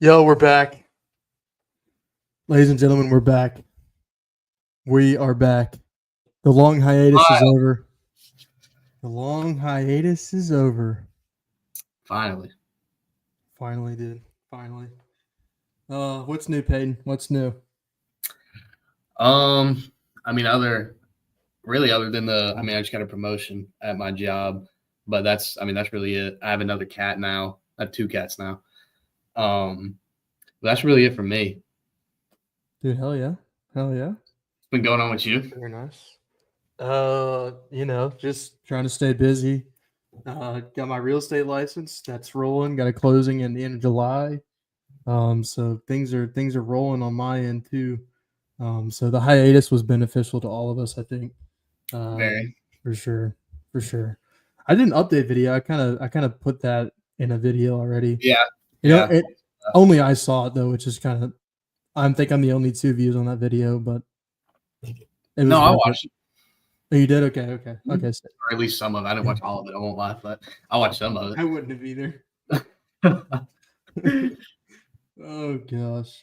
Yo, we're back. Ladies and gentlemen, we're back. We are back. The long hiatus is over. The long hiatus is over. Finally. Finally, dude. Finally. What's new, Peyton? What's new? I mean, other than I just got a promotion at my job, but that's really it. I have another cat now. I have 2 cats now. That's really it for me. Dude, hell yeah. Hell yeah. What's been going on with you? Very nice. Just trying to stay busy. Got my real estate license. That's rolling. Got a closing in the end of July. So things are rolling on my end too. So the hiatus was beneficial to all of us, I think. Very. For sure. I didn't update video. I kind of put that in a video already. Yeah. Only I saw it though, which is kind of. I think I'm the only 2 views on that video, but I watched it. Oh, you did? Okay. Or at least some of it. I didn't watch all of it. I won't lie, but I watched some of it. I wouldn't have either. Oh gosh.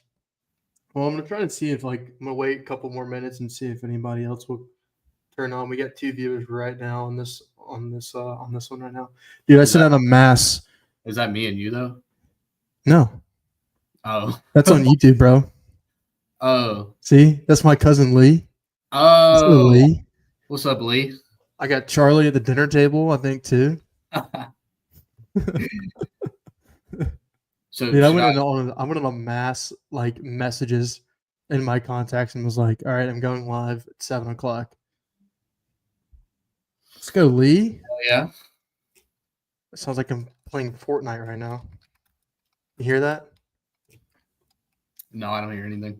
Well, I'm gonna try to see if I'm gonna wait a couple more minutes and see if anybody else will turn on. We got 2 viewers right now on this one right now. Dude, I sent out a mass. Is that me and you though? No. Oh. That's on YouTube, bro. Oh. See? That's my cousin Lee. Oh. Lee. What's up, Lee? I got Charlie at the dinner table, I think, too. So dude, I went on a mass messages in my contacts and was like, all right, I'm going live at 7:00. Let's go, Lee. Oh, yeah. It sounds like I'm playing Fortnite right now. You hear that? No, I don't hear anything.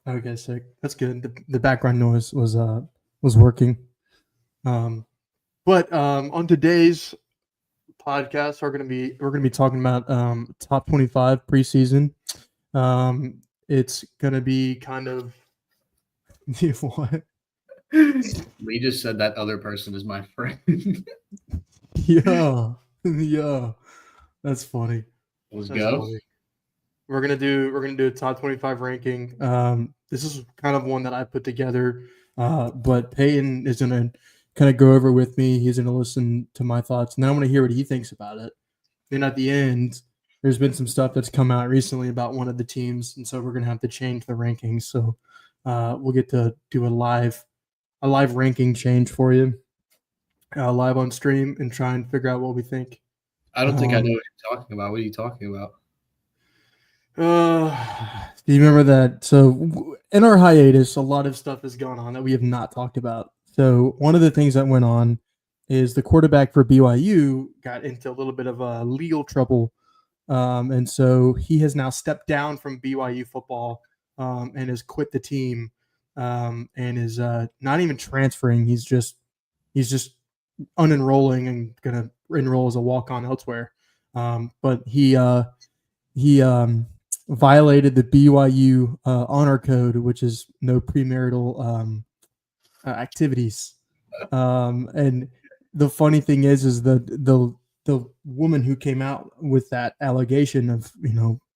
Okay, sick. That's good. The background noise was working. But on today's podcast, we're gonna be talking about top 25 preseason. It's gonna be kind of what? We just said that other person is my friend. Yeah, that's funny. Let's go. Funny. We're gonna do a top 25 ranking. This is kind of one that I put together, but Peyton is gonna kind of go over with me. He's gonna listen to my thoughts, and then I'm gonna hear what he thinks about it. Then at the end, there's been some stuff that's come out recently about one of the teams, and so we're gonna have to change the rankings. So we'll get to do a live ranking change for you, live on stream, and try and figure out what we think. I don't think I know what you're talking about. What are you talking about? Do you remember that? So in our hiatus, a lot of stuff has gone on that we have not talked about. So one of the things that went on is the quarterback for BYU got into a little bit of legal trouble. And so he has now stepped down from BYU football and has quit the team and is not even transferring. He's just unenrolling and going to enroll as a walk-on elsewhere. But he violated the BYU honor code, which is no premarital activities. And the funny thing is the woman who came out with that allegation of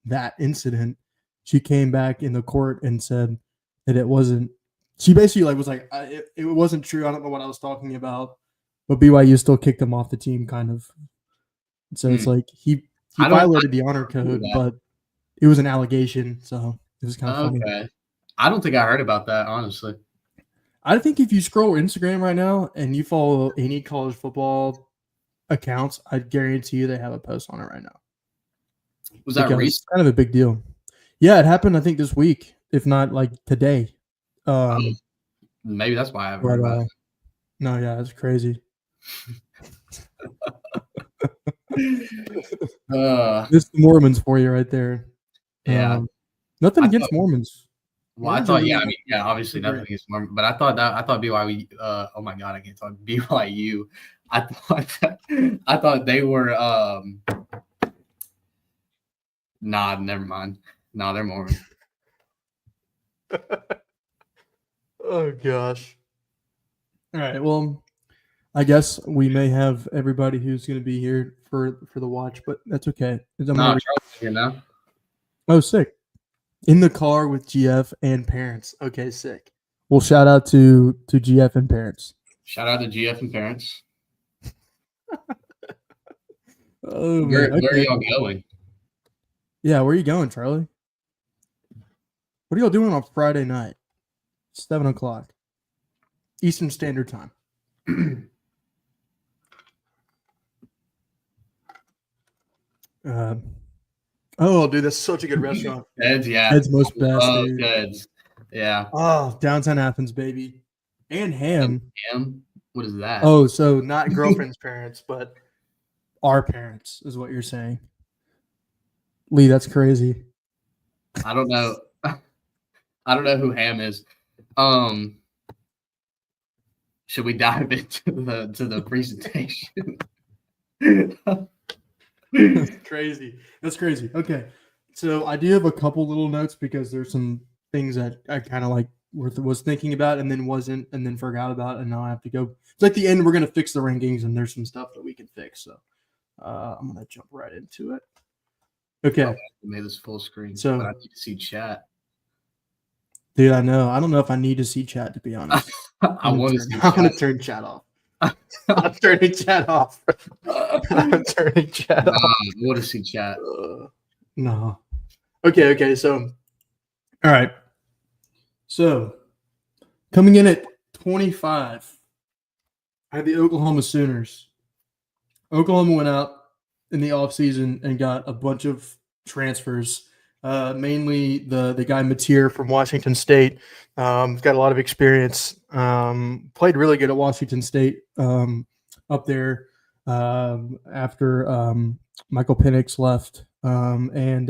that incident, she came back in the court and said that it wasn't. She basically was like, it wasn't true. I don't know what I was talking about, but BYU still kicked him off the team, kind of. So it's like he violated the honor code, but it was an allegation, so it was kind of funny. Okay. I don't think I heard about that, honestly. I think if you scroll Instagram right now and you follow any college football accounts, I guarantee you they have a post on it right now. Was that recent? It's kind of a big deal. Yeah, it happened, I think, this week, if not today. Maybe that's why I haven't heard about it. No, yeah, it's crazy. This is the Mormons for you right there. Yeah. Nothing against Mormons. Well, I thought, obviously nothing against Mormons, but I thought BYU. Oh my God, I can't talk BYU. I thought they were. Nah, never mind. No, they're Mormon. Oh gosh. All right. Well, I guess we may have everybody who's going to be here for the watch, but that's okay. Charles here now. Oh, sick. In the car with GF and parents. Okay, sick. Well, shout out to GF and parents. Shout out to GF and parents. Oh Where man. are Okay. y'all going? Yeah, where are you going, Charlie? What are y'all doing on Friday night? 7:00 Eastern Standard Time. Oh, dude, that's such a good restaurant. Ed's, yeah. Ed's most best, Oh, dude. Ed's. Yeah. Oh, downtown Athens, baby. And ham. Ham? What is that? Oh, so not girlfriend's parents, but our parents is what you're saying. Lee, that's crazy. I don't know. I don't know who ham is. Should we dive into the presentation? That's crazy. That's crazy. Okay. So I do have a couple little notes because there's some things that I kind of like was thinking about and then wasn't and then forgot about, and now I have to go. So at the end, we're gonna fix the rankings and there's some stuff that we can fix. So I'm gonna jump right into it. Okay. I made this full screen, So but I need to see chat. Dude, I know. I don't know if I need to see chat, to be honest. I'm gonna turn chat off. I'm turning chat off. I'm turning chat off. I want to see chat. No. Okay. So, all right. So, coming in at 25, I had the Oklahoma Sooners. Oklahoma went out in the offseason and got a bunch of transfers. Mainly the guy Mateer from Washington State. Got a lot of experience. Played really good at Washington State up there after Michael Penix left, and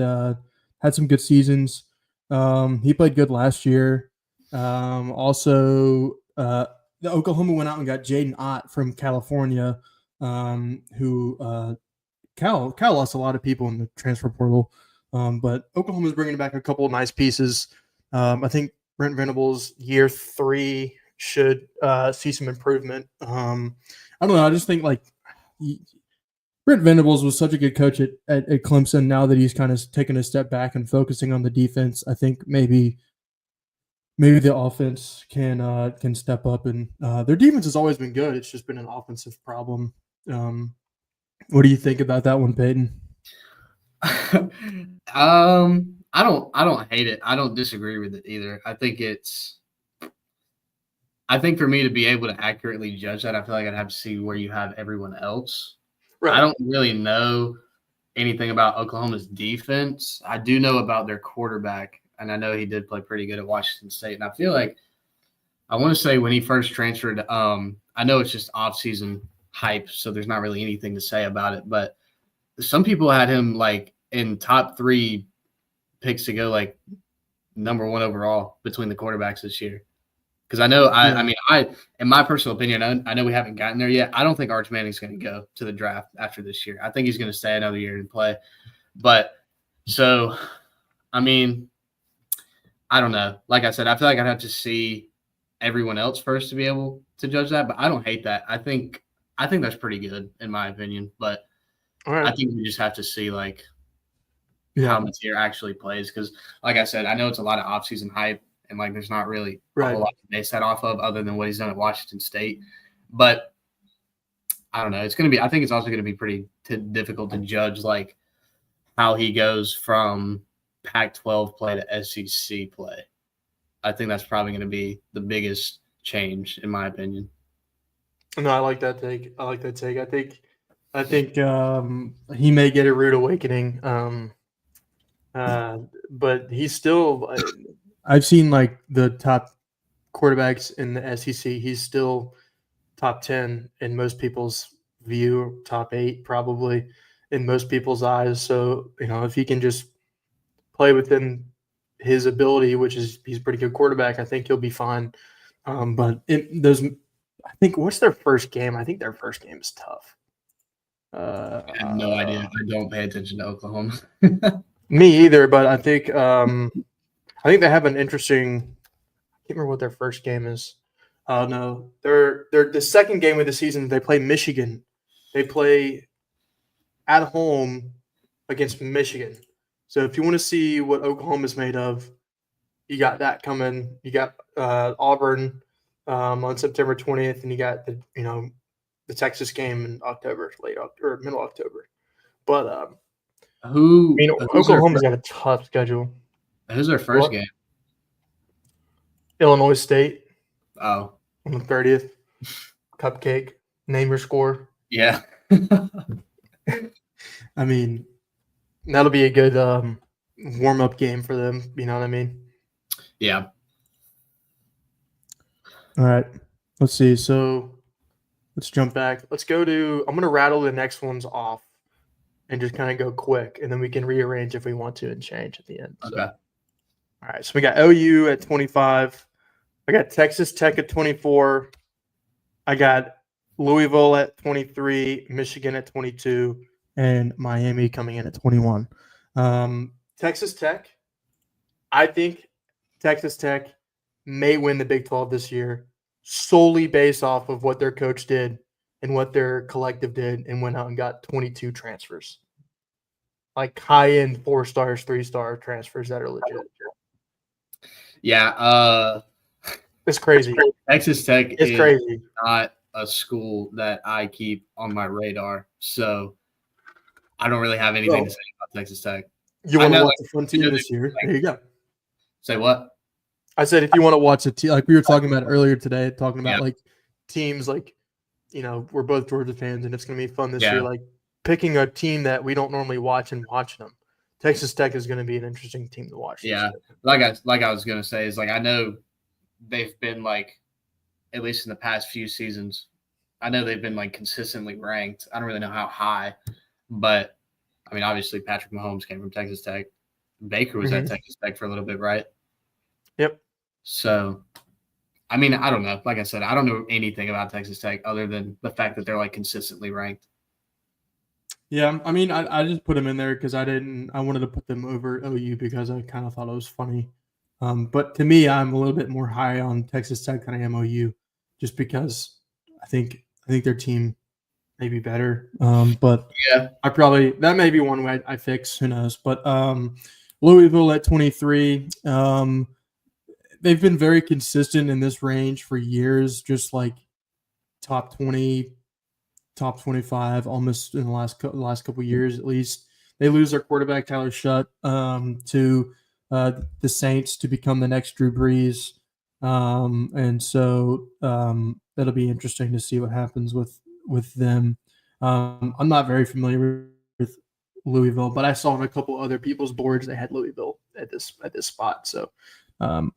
had some good seasons. He played good last year. Also, the Oklahoma went out and got Jaden Ott from California, who Cal lost a lot of people in the transfer portal. But Oklahoma's bringing back a couple of nice pieces. I think Brent Venables year 3 should see some improvement. I don't know. I just think Brent Venables was such a good coach at Clemson. Now that he's kind of taken a step back and focusing on the defense, I think maybe the offense can step up. And their defense has always been good. It's just been an offensive problem. What do you think about that one, Peyton? I don't hate it. I don't disagree with it either. I think for me to be able to accurately judge that, I feel like I'd have to see where you have everyone else. Right. I don't really know anything about Oklahoma's defense. I do know about their quarterback, and I know he did play pretty good at Washington State. And I feel like I want to say when he first transferred, I know it's just off-season hype, so there's not really anything to say about it, but some people had him like in top 3 picks to go like number 1 overall between the quarterbacks this year. Because I know, in my personal opinion, I know we haven't gotten there yet. I don't think Arch Manning's going to go to the draft after this year. I think he's going to stay another year and play. But so, I mean, I don't know. Like I said, I feel like I'd have to see everyone else first to be able to judge that. But I don't hate that. I think that's pretty good in my opinion. But I think we just have to see how Mateer actually plays because, like I said, I know it's a lot of offseason hype and there's not really a whole lot to base that off of other than what he's done at Washington State. But I don't know. It's going to be. I think it's also going to be pretty difficult to judge how he goes from Pac-12 play to SEC play. I think that's probably going to be the biggest change in my opinion. No, I like that take. I think he may get a rude awakening, but he's still. I've seen the top quarterbacks in the SEC. He's still top 10 in most people's view, top 8 probably in most people's eyes. So if he can just play within his ability, which is he's a pretty good quarterback, I think he'll be fine. But I think what's their first game? I think their first game is tough. I have no idea. I don't pay attention to Oklahoma. Me either, but I think they have an interesting. I can't remember what their first game is. No, they're the second game of the season. They play Michigan. They play at home against Michigan. So if you want to see what Oklahoma's made of, you got that coming. You got Auburn on September 20th, and you got the Texas game in October, middle October. But Oklahoma's got a tough schedule. Who's their first game? Illinois State. Oh, on the 30th. Cupcake. Name your score. Yeah. I mean, that'll be a good warm-up game for them. You know what I mean? Yeah. All right. Let's see. So let's jump back. Let's go to – I'm going to rattle the next ones off and just kind of go quick, and then we can rearrange if we want to and change at the end. Okay. So. All right. So we got OU at 25. I got Texas Tech at 24. I got Louisville at 23, Michigan at 22, and Miami coming in at 21. Texas Tech, I think Texas Tech may win the Big 12 this year solely based off of what their coach did and what their collective did and went out and got 22 transfers. Like high-end 4-stars, 3-star transfers that are legit. Yeah. It's crazy. Texas Tech is crazy. Not a school that I keep on my radar, so I don't really have anything to say about Texas Tech. You want to watch a fun team this year? There you go. Say what? I said if you want to watch a team, like we were talking about earlier today, talking about like teams like, we're both Georgia fans, and it's going to be fun this year. Like picking a team that we don't normally watch and watching them. Texas Tech is going to be an interesting team to watch. Yeah, like I was going to say is like I know they've been like, at least in the past few seasons, I know they've been like consistently ranked. I don't really know how high, but I mean, obviously Patrick Mahomes came from Texas Tech. Baker was at Texas Tech for a little bit, right? Yep. So, I mean, I don't know. Like I said, I don't know anything about Texas Tech other than the fact that they're like consistently ranked. Yeah, I mean, I just put them in there because I wanted to put them over OU because I kind of thought it was funny. But to me, I'm a little bit more high on Texas Tech than I am OU, just because I think their team may be better. But yeah, that may be one way I fix. Who knows? But Louisville at 23. They've been very consistent in this range for years, just like top 20, top 25, almost in the last couple of years at least. They lose their quarterback Tyler Shutt to the Saints to become the next Drew Brees, and so that'll be interesting to see what happens with them. I'm not very familiar with Louisville, but I saw on a couple other people's boards they had Louisville at this spot. So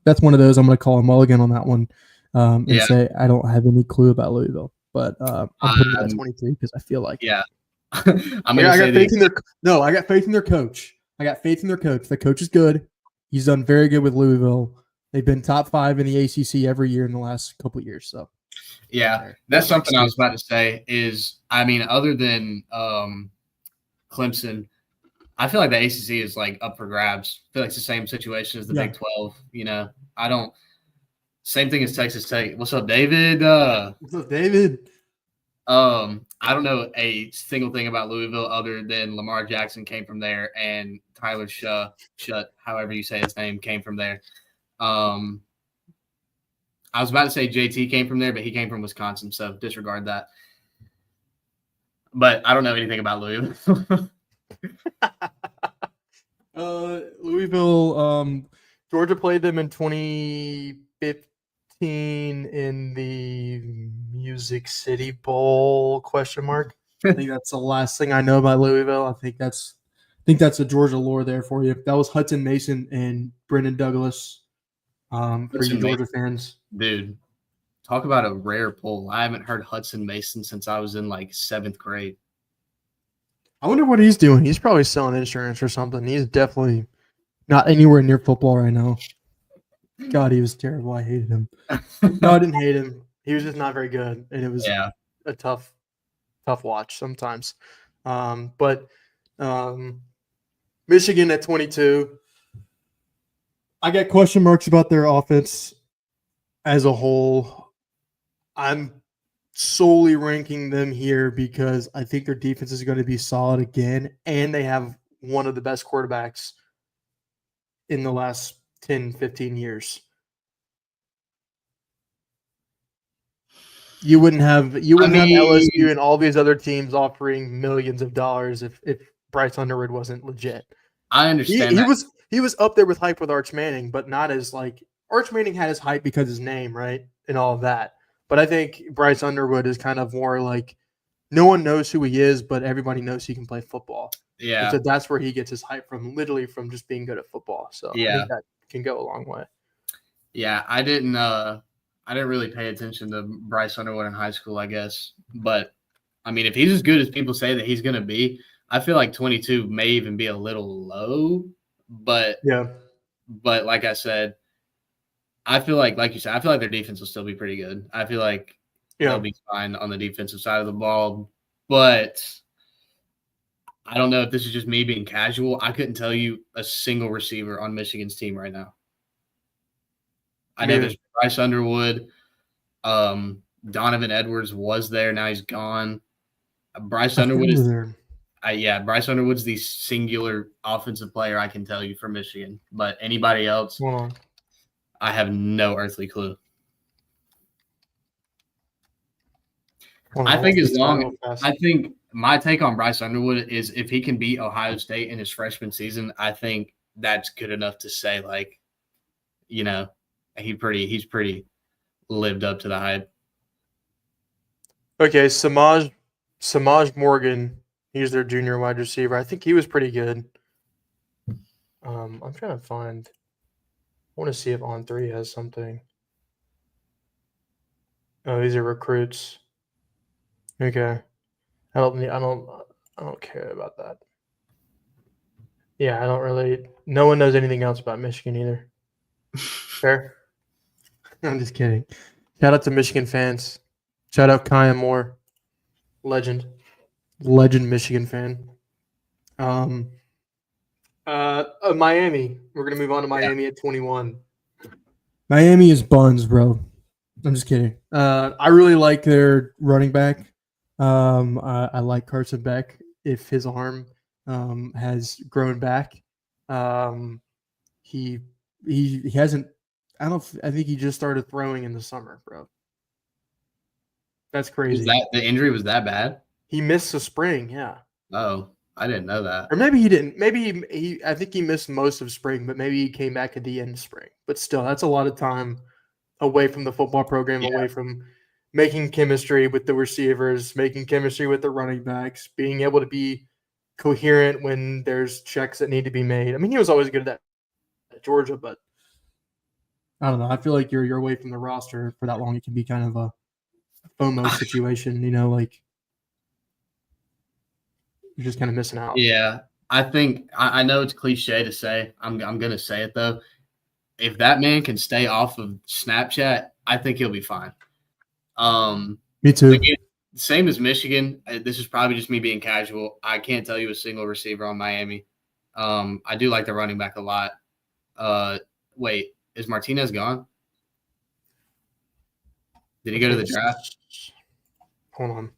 that's one of those I'm going to call a mulligan on that one and say I don't have any clue about Louisville, but I'm putting it at 23 because I feel like I got faith in their coach. I got faith in their coach. The coach is good. He's done very good with Louisville. They've been top 5 in the ACC every year in the last couple of years. So, yeah, that's something I was about to say is, I mean, other than Clemson, I feel like the ACC is like up for grabs. I feel like it's the same situation as the Big 12. Same thing as Texas Tech. What's up, David? What's up, David? I don't know a single thing about Louisville other than Lamar Jackson came from there and Tyler Shutt, however you say his name, came from there. I was about to say JT came from there, but he came from Wisconsin, so disregard that. But I don't know anything about Louisville. Louisville, Georgia played them in 2015 in the Music City Bowl ? I think that's the last thing I know about Louisville. I think that's a Georgia lore there for you. That was Hudson Mason and Brendan Douglas. For you Georgia fans, dude, talk about a rare pull. I haven't heard Hudson Mason since I was in like 7th grade. I wonder what he's doing. He's probably selling insurance or something. He's definitely not anywhere near football right now. God, he was terrible. I hated him. No, I didn't hate him. He was just not very good, and it was a tough watch sometimes. But Michigan at 22. I got question marks about their offense as a whole. I'm solely ranking them here because I think their defense is going to be solid again, and they have one of the best quarterbacks in the last 10, 15 years. You wouldn't have LSU and all these other teams offering millions of dollars if Bryce Underwood wasn't legit. I understand he was up there with hype with Arch Manning, but not as like Arch Manning had his hype because his name, right? And all of that. But I think Bryce Underwood is kind of more like no one knows who he is, but everybody knows he can play football. Yeah. And so that's where he gets his hype from, literally from just being good at football. So I think that can go a long way. Yeah, I didn't really pay attention to Bryce Underwood in high school, I guess. But I mean, if he's as good as people say that he's going to be, I feel like 22 may even be a little low. But like I said, I feel like you said, I feel like their defense will still be pretty good. I feel like they'll be fine on the defensive side of the ball. But I don't know if this is just me being casual. I couldn't tell you a single receiver on Michigan's team right now. I know there's Bryce Underwood. Donovan Edwards was there. Now he's gone. Bryce Underwood is there. Bryce Underwood's the singular offensive player I can tell you for Michigan. But anybody else, I have no earthly clue. I think my take on Bryce Underwood is if he can beat Ohio State in his freshman season, I think that's good enough to say, like, you know, he's pretty lived up to the hype. Okay, Samaj Morgan, he's their junior wide receiver. I think he was pretty good. I'm trying to find. I want to see if On3 has something. Oh, these are recruits. Okay, I don't care about that. Yeah, I don't really. No one knows anything else about Michigan either. Fair. I'm just kidding. Shout out to Michigan fans. Shout out Kaya Moore, legend Michigan fan. Miami. We're gonna move on to Miami at 21. Miami is buns, bro. I'm just kidding. I really like their running back. I like Carson Beck if his arm has grown back. He hasn't. I think he just started throwing in the summer, bro. That's crazy. The injury was that bad? He missed the spring, yeah. Oh, I didn't know that. Or maybe he didn't. Maybe he I think he missed most of spring, but maybe he came back at the end of spring. But still, that's a lot of time away from the football program, away from making chemistry with the receivers, making chemistry with the running backs, being able to be coherent when there's checks that need to be made. I mean, he was always good at that at Georgia, but I don't know. I feel like you're away from the roster for that long. It can be kind of a FOMO situation, you know, like you're just kind of missing out. Yeah, I think I know it's cliche to say. I'm gonna say it though. If that man can stay off of Snapchat, I think he'll be fine. Me too. Again, same as Michigan. This is probably just me being casual. I can't tell you a single receiver on Miami. I do like the running back a lot. Wait, is Martinez gone? Did he go to the draft? Hold on.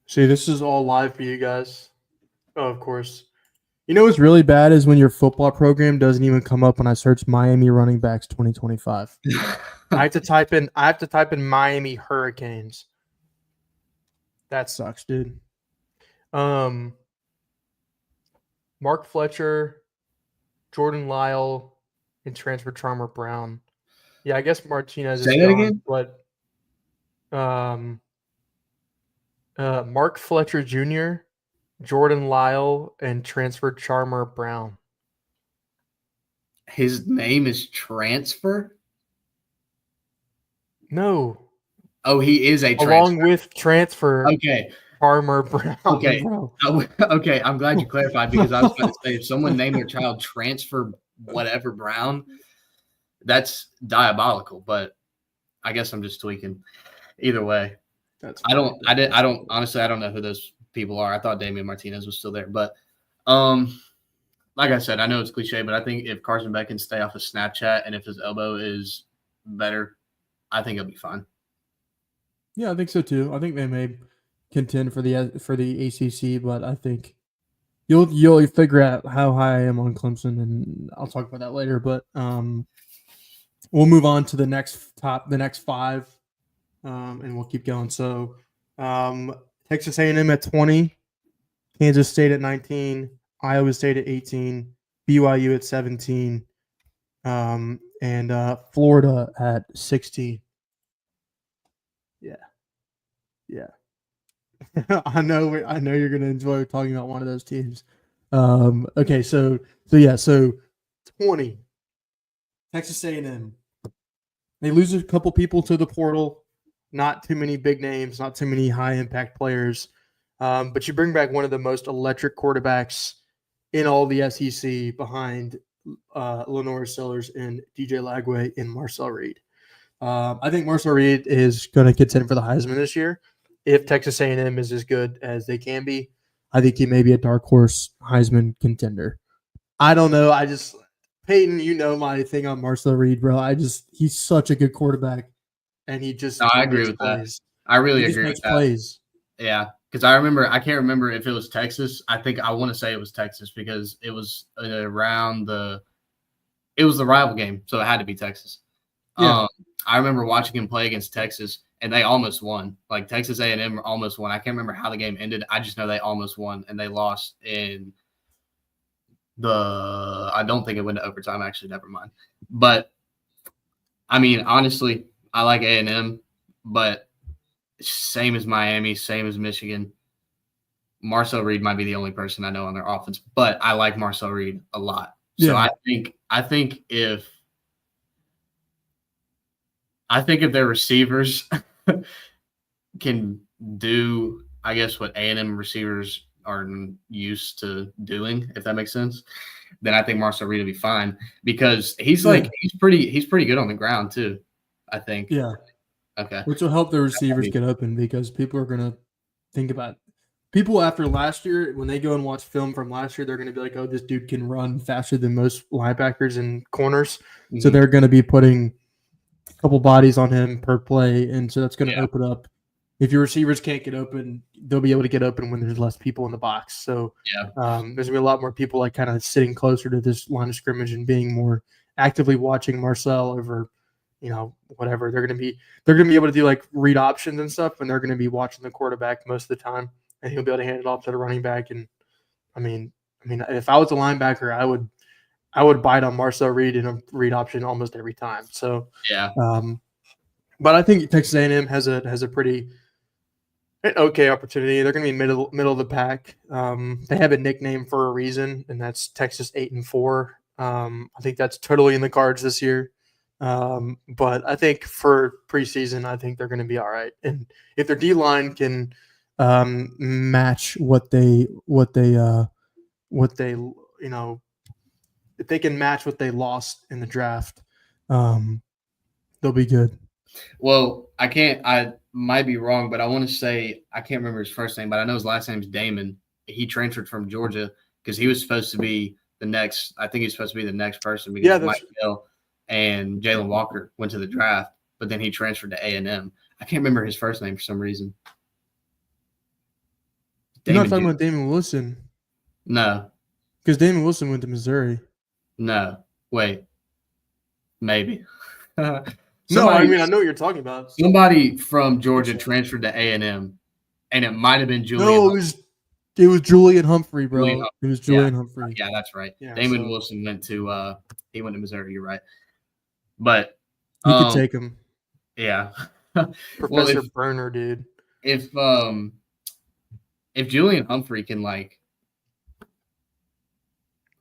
See, this is all live for you guys. Oh, of course. You know what's really bad is when your football program doesn't even come up when I search Miami running backs 2025. I have to type in Miami Hurricanes. That sucks, dude. Mark Fletcher, Jordan Lyle, and transfer Charmer Brown. Yeah, I guess Martinez is gone, again? But Mark Fletcher Jr., Jordan Lyle, and transfer Charmer Brown. His name is Transfer? No. Oh, he is a transfer. Along with transfer. Okay. Charmer Brown. Okay. Okay, I'm glad you clarified because I was going to say if someone named their child Transfer whatever Brown, that's diabolical, but I guess I'm just tweaking. Either way. Honestly, I don't know who those people are. I thought Damian Martinez was still there, but like I said, I know it's cliche, but I think if Carson Beck can stay off of Snapchat and if his elbow is better, I think he'll be fine. Yeah, I think so too. I think they may contend for the ACC, but I think you'll figure out how high I am on Clemson, and I'll talk about that later. But we'll move on to the next 5, and we'll keep going. So Texas A&M at 20, Kansas State at 19, Iowa State at 18, BYU at 17, and Florida at 16. Yeah. I know you're gonna enjoy talking about one of those teams. Okay, so 20, Texas A&M. They lose a couple people to the portal. Not too many big names, not too many high impact players. But you bring back one of the most electric quarterbacks in all the SEC behind Lenore Sellers and DJ Lagway and Marcel Reed. I think Marcel Reed is going to contend for the Heisman this year. If Texas A&M is as good as they can be, I think he may be a dark horse Heisman contender. I don't know. Peyton, you know my thing on Marcel Reed, bro. He's such a good quarterback, and he just I agree with plays. That. I really agree with that. Plays. Yeah, because I can't remember if it was Texas. I want to say it was Texas because it was around it was the rival game, so it had to be Texas. Yeah. I remember watching him play against Texas, and they almost won. Like Texas A&M almost won. I can't remember how the game ended. I just know they almost won, and they lost in I don't think it went to overtime. Actually, never mind. But I mean, honestly, I like A&M, but same as Miami, same as Michigan. Marcel Reed might be the only person I know on their offense, but I like Marcel Reed a lot. So yeah. I think if their receivers can do, I guess, what A&M receivers are used to doing, if that makes sense, then I think Marcel Reed will be fine because he's pretty good on the ground too, I think. Yeah. Okay. Which will help the receivers get open because people are going to think about people after last year, when they go and watch film from last year, they're going to be like, oh, this dude can run faster than most linebackers and corners. Mm-hmm. So they're going to be putting a couple bodies on him per play. And so that's going to open up. If your receivers can't get open, they'll be able to get open when there's less people in the box. So there's going to be a lot more people like kind of sitting closer to this line of scrimmage and being more actively watching Marcel over, whatever. They're going to be able to do like read options and stuff, and they're going to be watching the quarterback most of the time, and he'll be able to hand it off to the running back. And I mean, if I was a linebacker, I would bite on Marcel Reed in a read option almost every time. So but I think Texas A&M has a pretty okay opportunity. They're going to be middle of the pack. They have a nickname for a reason, and that's Texas 8-4. I think that's totally in the cards this year. But I think for preseason, I think they're going to be all right. And if their D-line can match what they if they can match what they lost in the draft, they'll be good. Well, I might be wrong, but I want to say I can't remember his first name, but I know his last name is Damon. He transferred from Georgia because he was supposed to be the next. I think he's supposed to be the next person because Mike Hill and Jalen Walker went to the draft, but then he transferred to A&M. I can't remember his first name for some reason. You're not talking about Damon Wilson? No. Because Damon Wilson went to Missouri. No. Wait. Maybe. No, I mean, I know what you're talking about. Somebody from Georgia transferred to A&M, and it might have been Julian. No, it was Julian Humphrey, bro. It was Julian Humphrey. Yeah, that's right. Yeah, Damon Wilson went to Missouri. You're right. But you could take him. Yeah. Professor Burner, dude. If Julian Humphrey can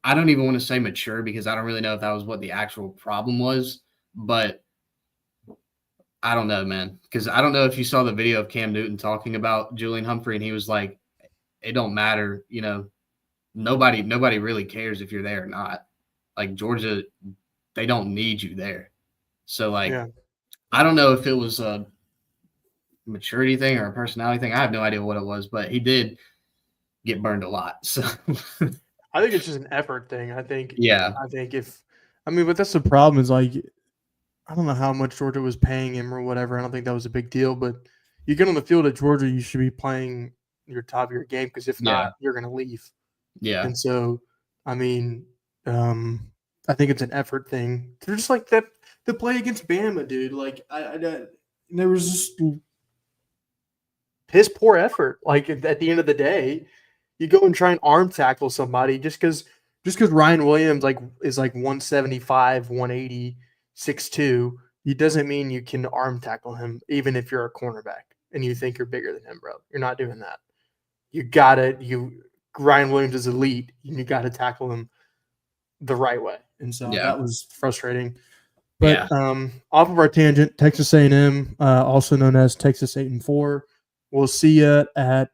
I don't even want to say mature because I don't really know if that was what the actual problem was, but I don't know, man. Because I don't know if you saw the video of Cam Newton talking about Julian Humphrey, and he was like, it don't matter, nobody really cares if you're there or not. Like Georgia, they don't need you there. So I don't know if it was a maturity thing or a personality thing. I have no idea what it was, but he did get burned a lot. So I think it's just an effort thing. I think but that's the problem is I don't know how much Georgia was paying him or whatever. I don't think that was a big deal, but you get on the field at Georgia, you should be playing your top of your game because if not, you're going to leave. Yeah. And so, I mean, I think it's an effort thing. They're just like that. The play against Bama, dude. Like, there was just piss poor effort. Like at the end of the day, you go and try and arm tackle somebody just because Ryan Williams is like 175, 180, 6'2", it doesn't mean you can arm tackle him, even if you're a cornerback and you think you're bigger than him, bro. You're not doing that. Ryan Williams is elite, and you gotta tackle him the right way. And so that was frustrating. But off of our tangent, Texas A&M, also known as Texas 8-4. We'll see you at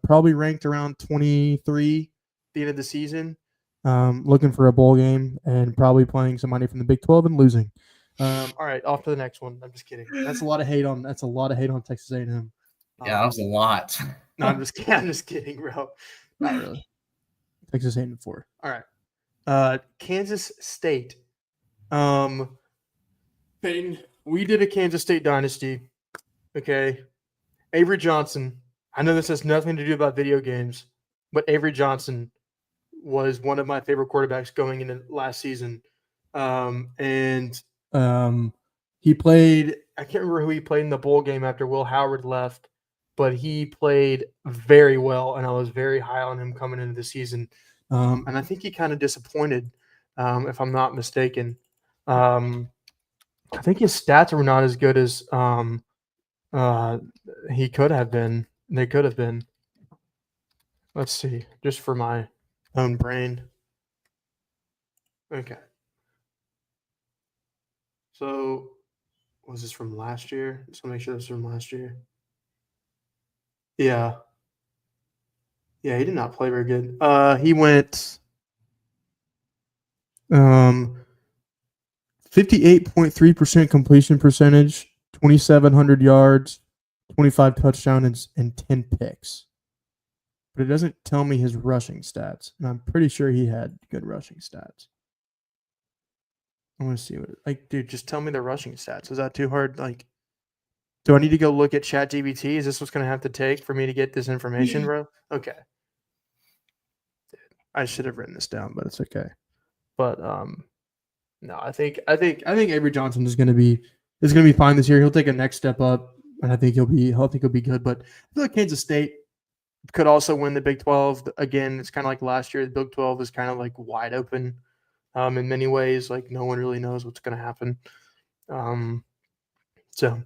probably ranked around 23 at the end of the season, looking for a bowl game and probably playing somebody from the Big 12 and losing. All right, off to the next one. I'm just kidding. That's a lot of hate on Texas A&M. Yeah, that was a lot. No, I'm just kidding, bro. Not really. Texas 8-4. All right. Kansas State. Peyton, we did a Kansas State dynasty. Okay. Avery Johnson. I know this has nothing to do about video games, but Avery Johnson was one of my favorite quarterbacks going into last season. He played, I can't remember who he played in the bowl game after Will Howard left, but he played very well, and I was very high on him coming into the season. And I think he kind of disappointed, if I'm not mistaken. I think his stats were not as good as he could have been. They could have been. Let's see, just for my own brain. Okay. So, was this from last year? Just want to make sure this is from last year. Yeah. Yeah, he did not play very good. He went 58.3% completion percentage, 2,700 yards, 25 touchdowns, and 10 picks. But it doesn't tell me his rushing stats, and I'm pretty sure he had good rushing stats. I want to see dude, just tell me the rushing stats. Is that too hard? Do I need to go look at ChatGPT? Is this what's going to have to take for me to get this information, bro? Okay. I should have written this down, but it's okay. But no, I think Avery Johnson is going to be fine this year. He'll take a next step up, and I think he'll be good. But I feel like Kansas State could also win the Big 12 again. It's kind of like last year. The Big 12 is kind of like wide open. In many ways, like no one really knows what's going to happen. So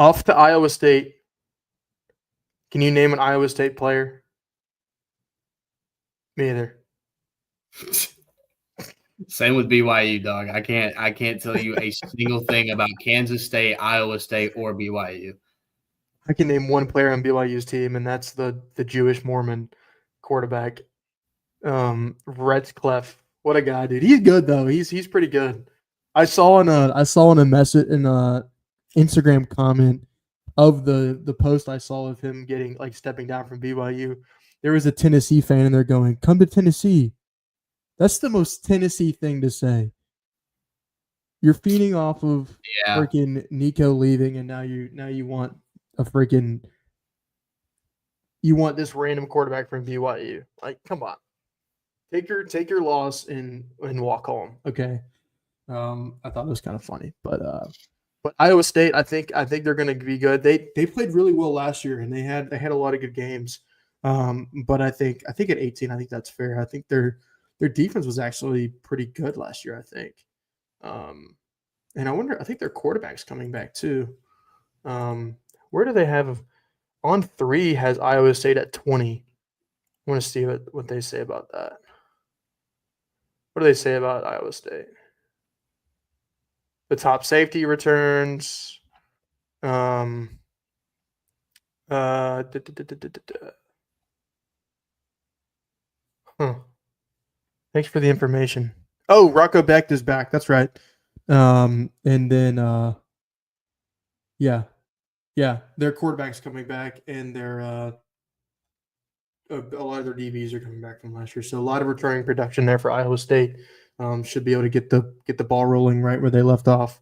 off to Iowa State. Can you name an Iowa State player? Me either. Same with BYU, dog. I can't tell you a single thing about Kansas State, Iowa State, or BYU. I can name one player on BYU's team, and that's the Jewish Mormon quarterback, Redcliffe. What a guy, dude! He's good though. He's pretty good. I saw in a message in a Instagram comment of the post I saw of him getting stepping down from BYU. There was a Tennessee fan in there going, "Come to Tennessee." That's the most Tennessee thing to say. You're feeding off of freaking Nico leaving, and now you want this random quarterback from BYU. Like, come on. Take your loss and walk home. Okay. I thought it was kind of funny, but Iowa State, I think they're going to be good. They played really well last year, and they had a lot of good games. But I think at 18, I think that's fair. I think their defense was actually pretty good last year. I think, and I think their quarterback's coming back too. Where do they have on 3 has Iowa State at 20? I want to see what they say about that. What do they say about Iowa State? The top safety returns. Huh. Thanks for the information. Oh, Rocco Becht is back. That's right. And then their quarterback's coming back, and their a lot of their DBs are coming back from last year. So a lot of returning production there for Iowa State. Should be able to get the ball rolling right where they left off.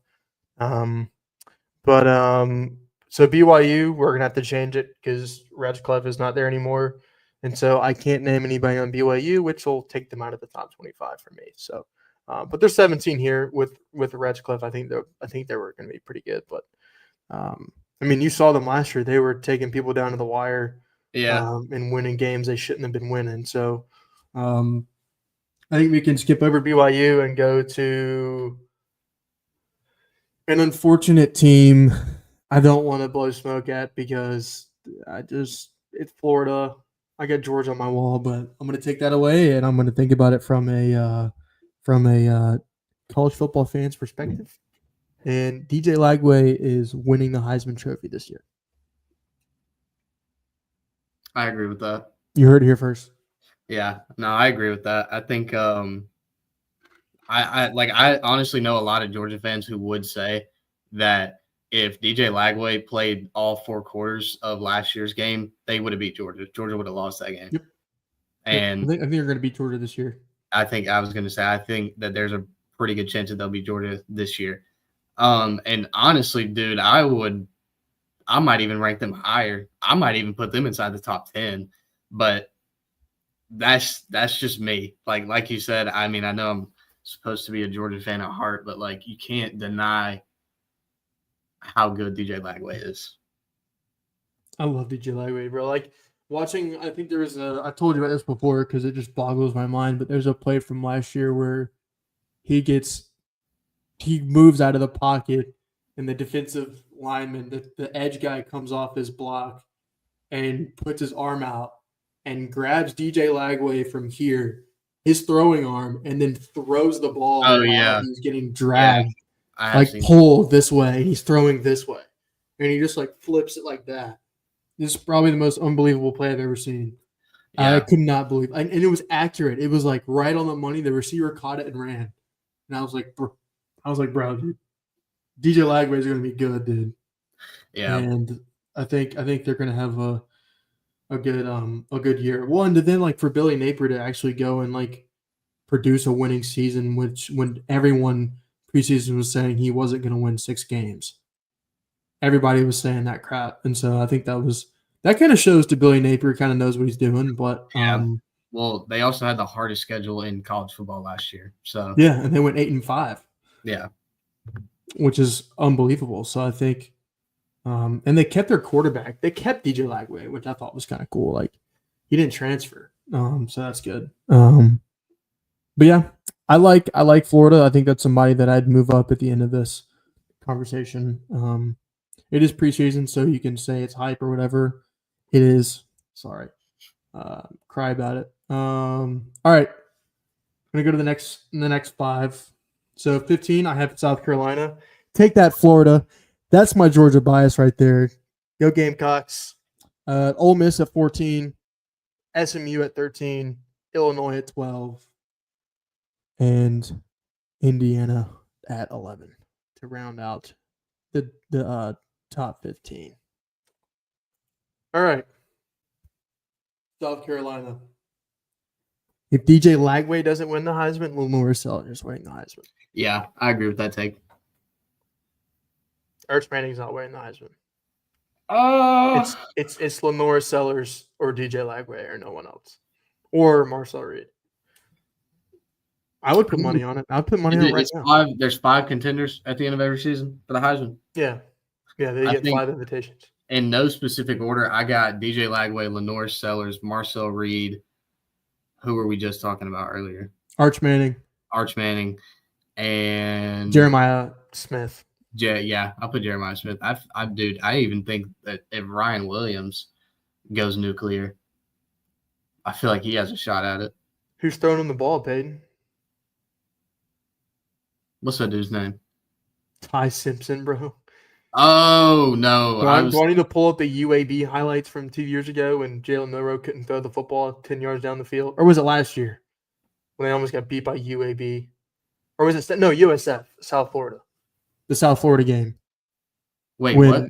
So BYU, we're gonna have to change it because Radcliffe is not there anymore, and so I can't name anybody on BYU, which will take them out of the top 25 for me. So, but there's 17 here with Radcliffe. I think they were going to be pretty good. But I mean, you saw them last year; they were taking people down to the wire, and winning games they shouldn't have been winning. So, I think we can skip over BYU and go to an unfortunate team. I don't want to blow smoke at because it's Florida. I got Georgia on my wall, but I'm going to take that away and I'm going to think about it from a college football fan's perspective. And DJ Lagway is winning the Heisman Trophy this year. I agree with that. You heard it here first. Yeah, no, I agree with that. I think I honestly know a lot of Georgia fans who would say that if DJ Lagway played all 4 quarters of last year's game, they would have beat Georgia. Georgia would have lost that game. Yep. And I think they're going to beat Georgia this year. I think that there's a pretty good chance that they'll beat Georgia this year. And honestly, dude, I might even rank them higher. I might even put them inside the top 10. But that's just me. Like you said, I mean, I know I'm supposed to be a Georgia fan at heart, but like you can't deny how good DJ Lagway is. I love DJ Lagway, bro. Like watching, I think I told you about this before because it just boggles my mind, but there's a play from last year where he moves out of the pocket and the defensive lineman, the edge guy comes off his block and puts his arm out and grabs DJ Lagway from here, his throwing arm, and then throws the ball while he's getting dragged. Yeah. Pull this way, and he's throwing this way. And he just flips it like that. This is probably the most unbelievable play I've ever seen. Yeah. I could not believe it. And it was accurate. It was right on the money. The receiver caught it and ran. And I was like, bro, dude, DJ Lagway is going to be good, dude. Yeah. And I think they're going to have a good year. One, to then for Billy Napier to actually go and produce a winning season, which when everyone preseason was saying he wasn't going to win 6 games. Everybody was saying that crap. And so I think that kind of shows to Billy Napier kind of knows what he's doing. But well, they also had the hardest schedule in college football last year. So yeah, and they went 8-5. Yeah. Which is unbelievable. So I think and they kept their quarterback. They kept DJ Lagway, which I thought was kind of cool. He didn't transfer. So that's good. But yeah, I like Florida. I think that's somebody that I'd move up at the end of this conversation. It is preseason, so you can say it's hype or whatever. It is. Sorry. Cry about it. All right. I'm going to go to the next 5. So 15, I have South Carolina. Take that, Florida. That's my Georgia bias right there. Go Gamecocks. Ole Miss at 14. SMU at 13. Illinois at 12. And Indiana at 11 to round out the top 15. All right. South Carolina. If DJ Lagway doesn't win the Heisman, Lenore Sellers winning the Heisman. Yeah, I agree with that take. Arch Manning's not winning the Heisman. It's Lenore Sellers or DJ Lagway or no one else. Or Marcel Reed. I would put money on it. I'd put money on it right now. There's 5 contenders at the end of every season for the Heisman. Yeah. Yeah, they get 5 invitations. In no specific order, I got DJ Lagway, Lenore Sellers, Marcel Reed. Who were we just talking about earlier? Arch Manning, and Jeremiah Smith. Yeah, I'll put Jeremiah Smith. I even think that if Ryan Williams goes nuclear, I feel like he has a shot at it. Who's throwing him the ball, Peyton? What's that dude's name? Ty Simpson, bro. Oh, no. Do I need to pull up the UAB highlights from 2 years ago when Jalen Milroe couldn't throw the football 10 yards down the field? Or was it last year when they almost got beat by UAB? Or was it – no, USF, South Florida. The South Florida game. Wait, what?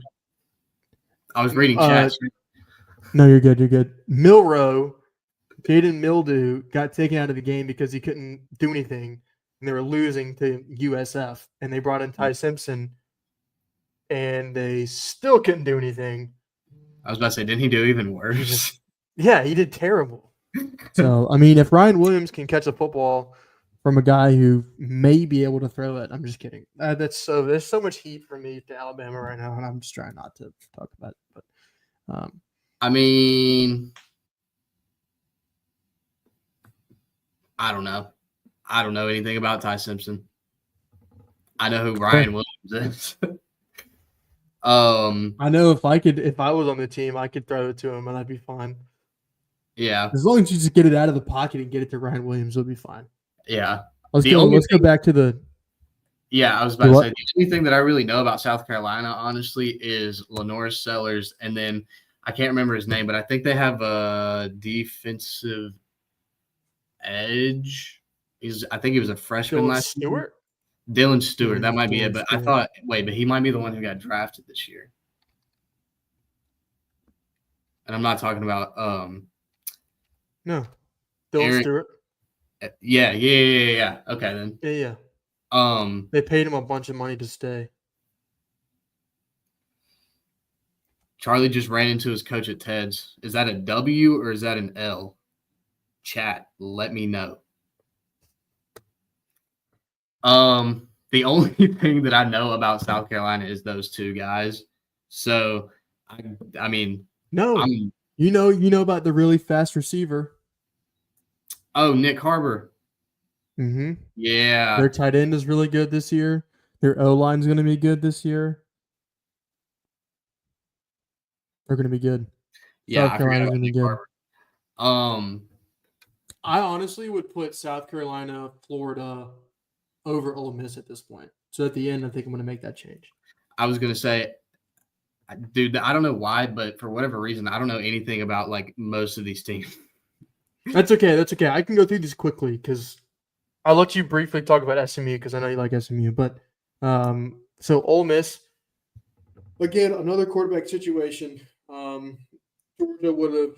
I was reading chat. No, you're good. You're good. Milroe, Jaden Mildew, got taken out of the game because he couldn't do anything, and they were losing to USF, and they brought in Ty Simpson. and they still couldn't do anything. I was about to say, didn't he do even worse? He did terrible. So, I mean, if Ryan Williams can catch a football from a guy who may be able to throw it, I'm just kidding. There's so much heat for me to Alabama right now, and I'm just trying not to talk about it. But I mean, I don't know. I don't know anything about Ty Simpson. I know who Ryan Williams is. I know if I was on the team, I could throw it to him and I'd be fine. Yeah. As long as you just get it out of the pocket and get it to Ryan Williams, it'll be fine. Yeah. Let's go back to the. Yeah, I was about to say the only thing that I really know about South Carolina, honestly, is Lenoris Sellers, and then I can't remember his name, but I think they have a defensive edge. I think he was a freshman last year. Dylan Stewart. That might be it. But I thought, but he might be the one who got drafted this year. And I'm not talking about no. Dylan Stewart. Yeah. Okay then. Yeah. They paid him a bunch of money to stay. Charlie just ran into his coach at Ted's. Is that a W or is that an L? Chat, let me know. The only thing that I know about South Carolina is those two guys. So, I mean, no, you know about the really fast receiver. Oh, Nick Harbor. Mm-hmm. Yeah. Their tight end is really good this year. Their O-line is going to be good this year. They're going to be good. Yeah, South Carolina's going to be good. Harbor. I honestly would put South Carolina, Florida over Ole Miss at this point. So at the end, I think I'm going to make that change. I was going to say, dude, I don't know why, but for whatever reason, I don't know anything about like most of these teams. That's okay. I can go through these quickly because I'll let you briefly talk about SMU because I know you like SMU. But so Ole Miss, again, another quarterback situation. Georgia would have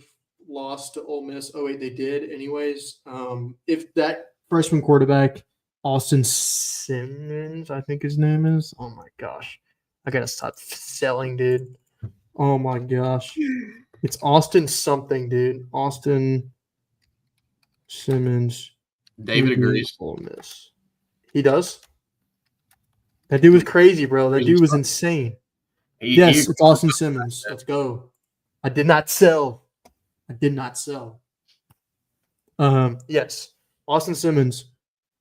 lost to Ole Miss. Oh, wait, they did anyways. If that freshman quarterback, Austin Simmons, I think his name is. Oh, my gosh. I got to stop selling, dude. Oh, my gosh. It's Austin something, dude. Austin Simmons. David agrees. Ole Miss. He does? That dude was crazy, bro. That dude was insane. Yes, it's Austin Simmons. Let's go. I did not sell. Yes, Austin Simmons.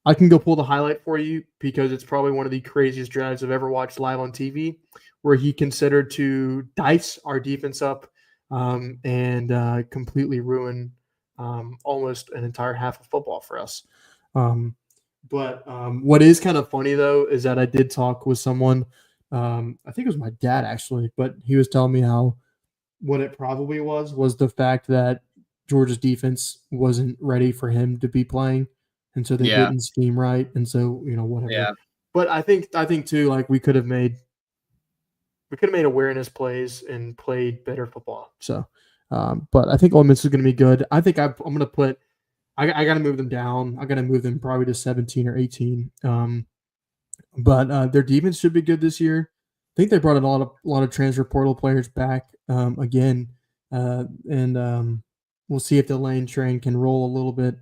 I can go pull the highlight for you because it's probably one of the craziest drives I've ever watched live on TV, where he considered to dice our defense up and completely ruin almost an entire half of football for us. But what is kind of funny, though, is that I did talk with someone, I think it was my dad, actually, but he was telling me how what it probably was the fact that Georgia's defense wasn't ready for him to be playing. And so they didn't scheme right. And so, whatever. Yeah. But I think too, like we could have made awareness plays and played better football. So, but I think Ole Miss is going to be good. I think I'm going to put, I got to move them down. I got to move them probably to 17 or 18. But their defense should be good this year. I think they brought a lot of transfer portal players back again. And we'll see if the Lane train can roll a little bit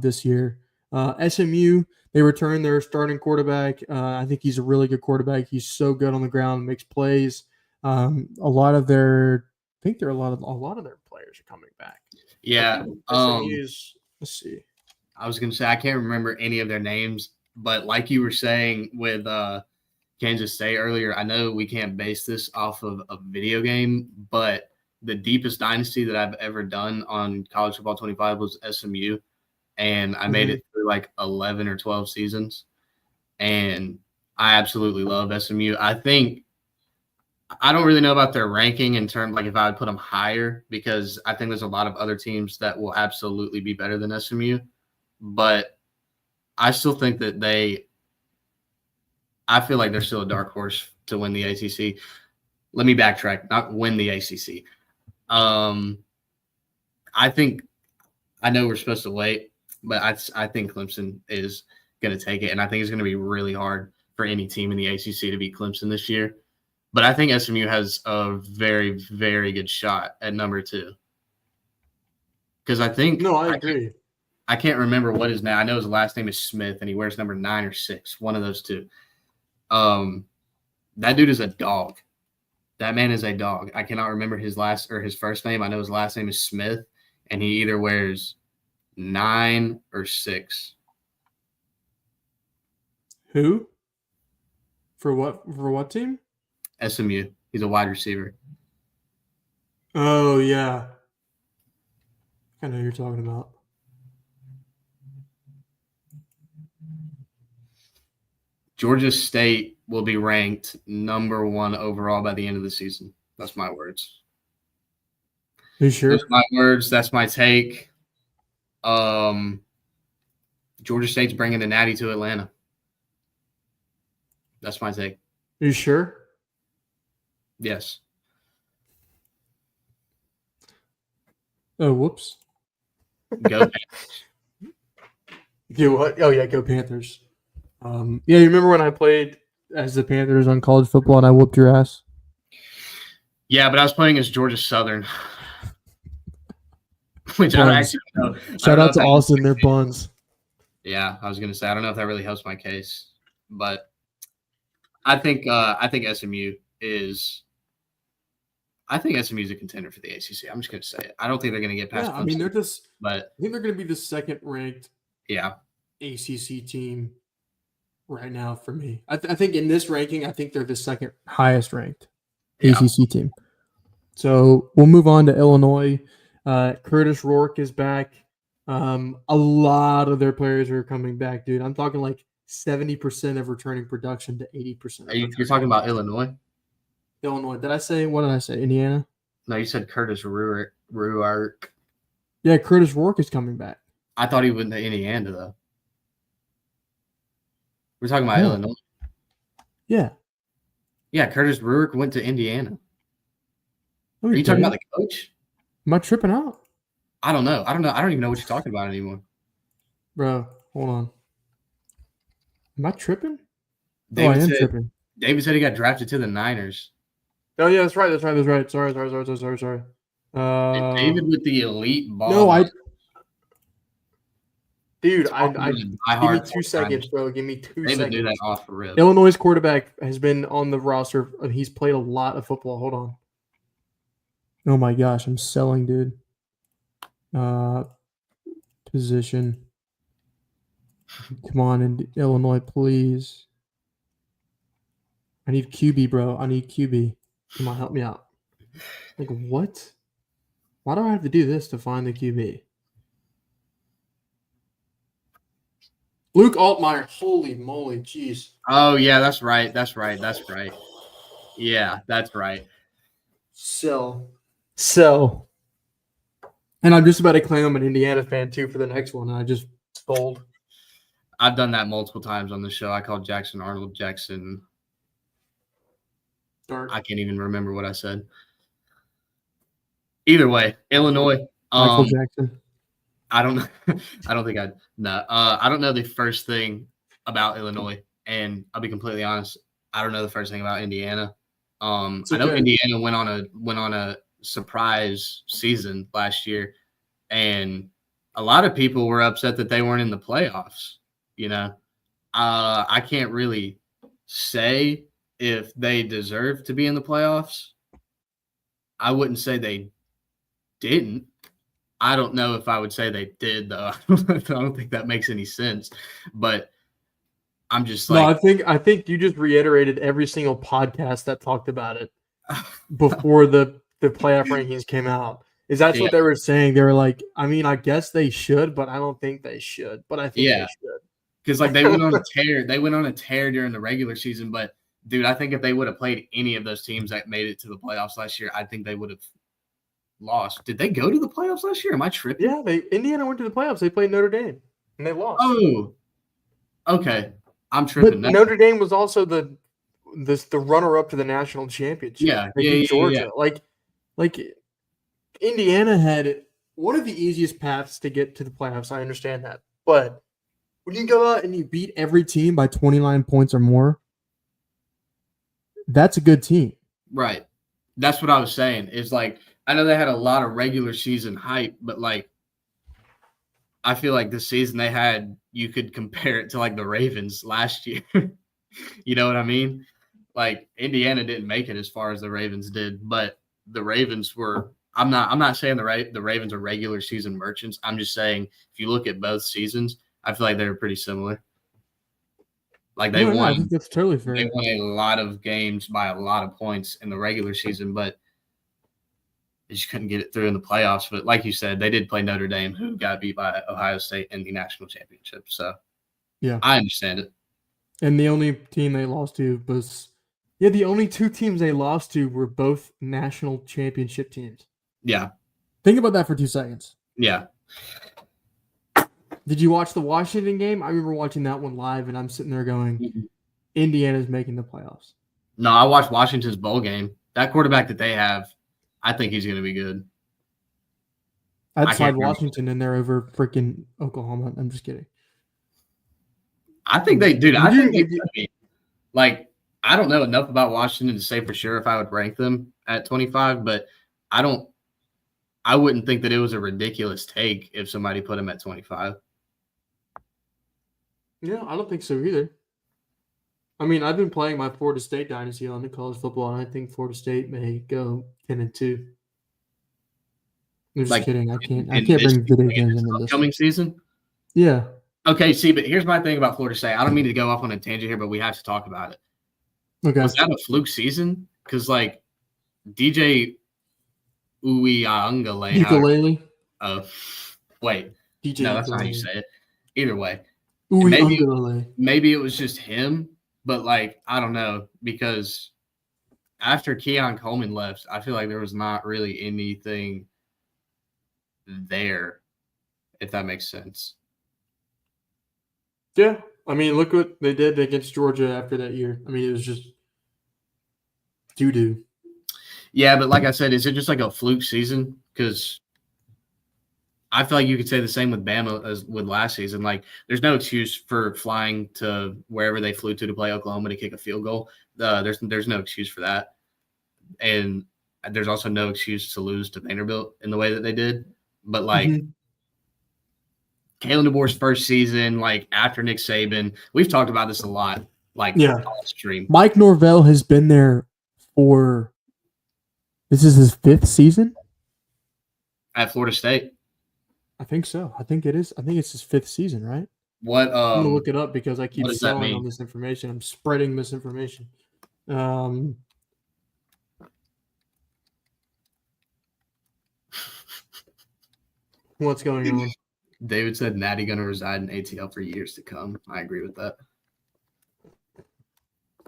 this year. SMU, they returned their starting quarterback. I think he's a really good quarterback. He's so good on the ground, makes plays. A lot of their players are coming back. Yeah. SMU's, let's see. I was going to say, I can't remember any of their names, but like you were saying with Kansas State earlier, I know we can't base this off of a video game, but the deepest dynasty that I've ever done on College Football 25 was SMU. And I made it through like 11 or 12 seasons. And I absolutely love SMU. I don't really know about their ranking in terms, like if I would put them higher, because I think there's a lot of other teams that will absolutely be better than SMU. But I still think that I feel like they're still a dark horse to win the ACC. Let me backtrack, not win the ACC. I know we're supposed to wait, but I think Clemson is going to take it, and I think it's going to be really hard for any team in the ACC to beat Clemson this year. But I think SMU has a very, very good shot at number 2. Because I think No, I agree. I can't remember what his name. I know his last name is Smith, and he wears number 9 or 6, one of those two. That dude is a dog. That man is a dog. I cannot remember his first name. I know his last name is Smith, and he either wears 9 or 6. Who? For what team? SMU. He's a wide receiver. Oh yeah. I know who you're talking about. Georgia State will be ranked number 1 overall by the end of the season. That's my words. Are you sure? That's my words. That's my take. Georgia State's bringing the Natty to Atlanta. That's my take. Are you sure? Yes. Oh, whoops. Go Panthers. Do what? Oh yeah, go Panthers. Yeah, you remember when I played as the Panthers on college football and I whooped your ass? Yeah, but I was playing as Georgia Southern, which I don't actually know. Shout out to Austin, they're buns. Yeah, I was gonna say I don't know if that really helps my case, but I think SMU is. I think SMU is a contender for the ACC. I'm just gonna say it. I don't think they're gonna get past. Yeah, I mean I think they're gonna be the second ranked. Yeah. ACC team right now for me. I think in this ranking, I think they're the second highest ranked ACC team. So we'll move on to Illinois. Curtis Rourke is back. A lot of their players are coming back, dude. I'm talking like 70% of returning production to 80%. You're talking about Illinois? Illinois. What did I say? Indiana? No, you said Curtis Rourke. Yeah, Curtis Rourke is coming back. I thought he went to Indiana, though. We're talking about Illinois. Yeah. Yeah, Curtis Rourke went to Indiana. Are you talking about the coach? Am I tripping out? I don't know. I don't even know what you're talking about anymore. Bro, hold on. Am I tripping? I am tripping. David said he got drafted to the Niners. Oh, yeah, that's right. Sorry. David with the elite ball. No, Dude, give me 2 seconds, bro. Give me 2 seconds. David knew that off for real. Illinois' quarterback has been on the roster. He's played a lot of football. Hold on. Oh my gosh, I'm selling, dude. Position. Come on, in Illinois, please. I need QB, bro. I need QB. Come on, help me out. Like, what? Why do I have to do this to find the QB? Luke Altmaier. Holy moly, jeez. Oh, yeah, that's right. Yeah, that's right. So. And I'm just about to claim I'm an Indiana fan, too, for the next one. And I just sold. I've done that multiple times on the show. I called Jackson Arnold Jackson. Dark. I can't even remember what I said. Either way, Illinois. Michael Jackson. I don't know. I don't think I don't know the first thing about Illinois, and I'll be completely honest. I don't know the first thing about Indiana. I know Indiana went on a surprise season last year, and a lot of people were upset that they weren't in the playoffs. You know, I can't really say if they deserve to be in the playoffs. I wouldn't say they didn't. I don't know if I would say they did, though. I don't think that makes any sense. But I'm just like, no, I think you just reiterated every single podcast that talked about it before the playoff rankings came out. Is that what they were saying? They were like, I mean, I guess they should, but I don't think they should. But I think they should. Because like they went on a tear. They went on a tear during the regular season. But dude, I think if they would have played any of those teams that made it to the playoffs last year, I think they would have lost. Did they go to the playoffs last year? Am I tripping? Yeah, Indiana went to the playoffs. They played Notre Dame, and they lost. Oh, okay. I'm tripping. But Notre Dame was also the runner-up to the national championship. Yeah. Georgia. Like Indiana had one of the easiest paths to get to the playoffs. I understand that, but when you go out and you beat every team by 29 points or more, that's a good team. Right. That's what I was saying. Is like I know they had a lot of regular season hype, but like I feel like the season they had, you could compare it to like the Ravens last year. You know what I mean? Like Indiana didn't make it as far as the Ravens did, but the Ravens were. I'm not saying the Ravens are regular season merchants. I'm just saying if you look at both seasons, I feel like they were pretty similar. Like No, I think that's totally they fair. won a lot of games by a lot of points in the regular season, but they just couldn't get it through in the playoffs. But like you said, they did play Notre Dame, who got beat by Ohio State in the national championship. So Yeah. I understand it. And the only team they lost to was the only two teams they lost to were both national championship teams. Yeah. Think about that for 2 seconds. Yeah. Did you watch the Washington game? I remember watching that one live, and I'm sitting there going, Indiana's making the playoffs. No, I watched Washington's bowl game. That quarterback that they have, I think he's going to be good. I'd slide Washington in there over freaking Oklahoma. I'm just kidding. I think they do. I think they could be. Like, I don't know enough about Washington to say for sure if I would rank them at 25, but I wouldn't think that it was a ridiculous take if somebody put them at 25. Yeah, I don't think so either. I mean, I've been playing my Florida State dynasty on the college football, and I think Florida State may go 10-2. I'm just kidding. I can't bring video games into this upcoming season. Yeah. Okay, see, but here's my thing about Florida State. I don't mean to go off on a tangent here, but we have to talk about it. Okay. Was that a fluke season? Because like DJ Ukulele. Wait. DJ no, that's Ukulele. not how you say it. Either way. Maybe it was just him, but like I don't know, because after Keon Coleman left, I feel like there was not really anything there, if that makes sense. Yeah. I mean, look what they did against Georgia after that year. I mean, it was just doo-doo. Yeah, but like I said, is it just like a fluke season? Because I feel like you could say the same with Bama as with last season. Like, there's no excuse for flying to wherever they flew to play Oklahoma to kick a field goal. There's no excuse for that. And there's also no excuse to lose to Vanderbilt in the way that they did. But, like, Kalen DeBoer's first season, like, after Nick Saban, we've talked about this a lot, like, on stream. Mike Norvell has been there for – this is his 5th season? At Florida State. I think so. I think it is. I think it's his 5th season, right? What? I'm going to look it up because I keep selling on this information. I'm spreading misinformation. What's going on? David said Natty going to reside in ATL for years to come. I agree with that.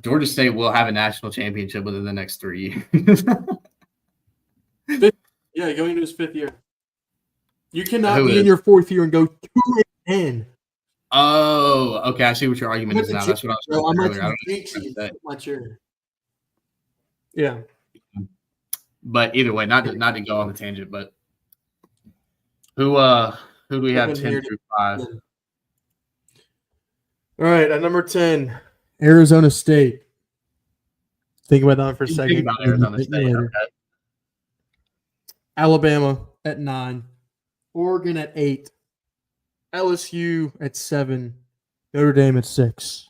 Georgia State will have a national championship within the next 3 years. Yeah, going into his 5th year. You cannot be in your 4th year and go 2-10. Oh, okay. I see what your argument is now. That's what I was saying earlier. Yeah. But either way, not to go on the tangent, but who do we have 10 through 5? All right, at number 10, Arizona State. Think about that for a second. Think about Arizona State. Okay. Alabama at 9. Oregon at 8. LSU at 7. Notre Dame at 6.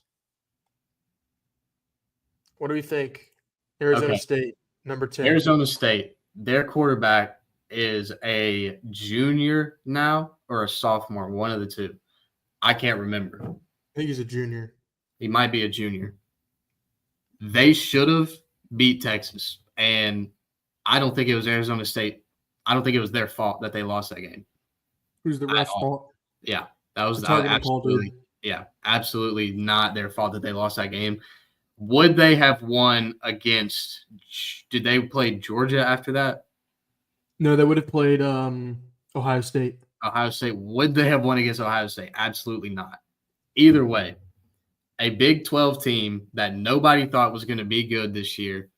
What do we think? Arizona State, number 10. Arizona State, their quarterback is a junior now or a sophomore, one of the two. I can't remember. I think he's a junior. He might be a junior. They should have beat Texas, and I don't think it was Arizona State. I don't think it was their fault that they lost that game. Who's the ref's fault? Yeah, that was absolutely not their fault that they lost that game. Would they have won against – did they play Georgia after that? No, they would have played Ohio State. Ohio State. Would they have won against Ohio State? Absolutely not. Either way, a Big 12 team that nobody thought was going to be good this year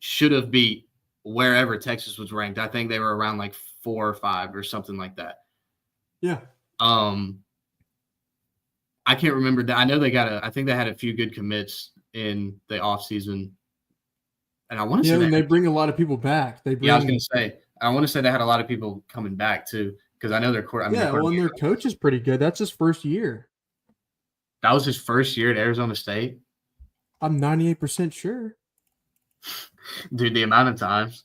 should have beat wherever Texas was ranked. I think they were around like 4 or 5 or something like that. Yeah. I can't remember that. I know I think they had a few good commits in the offseason. And I want to say and they bring a lot of people back. I was going to say, I want to say they had a lot of people coming back too, because I know their court. and their coach is pretty good. That's his first year. That was his first year at Arizona State. I'm 98% sure. Dude, the amount of times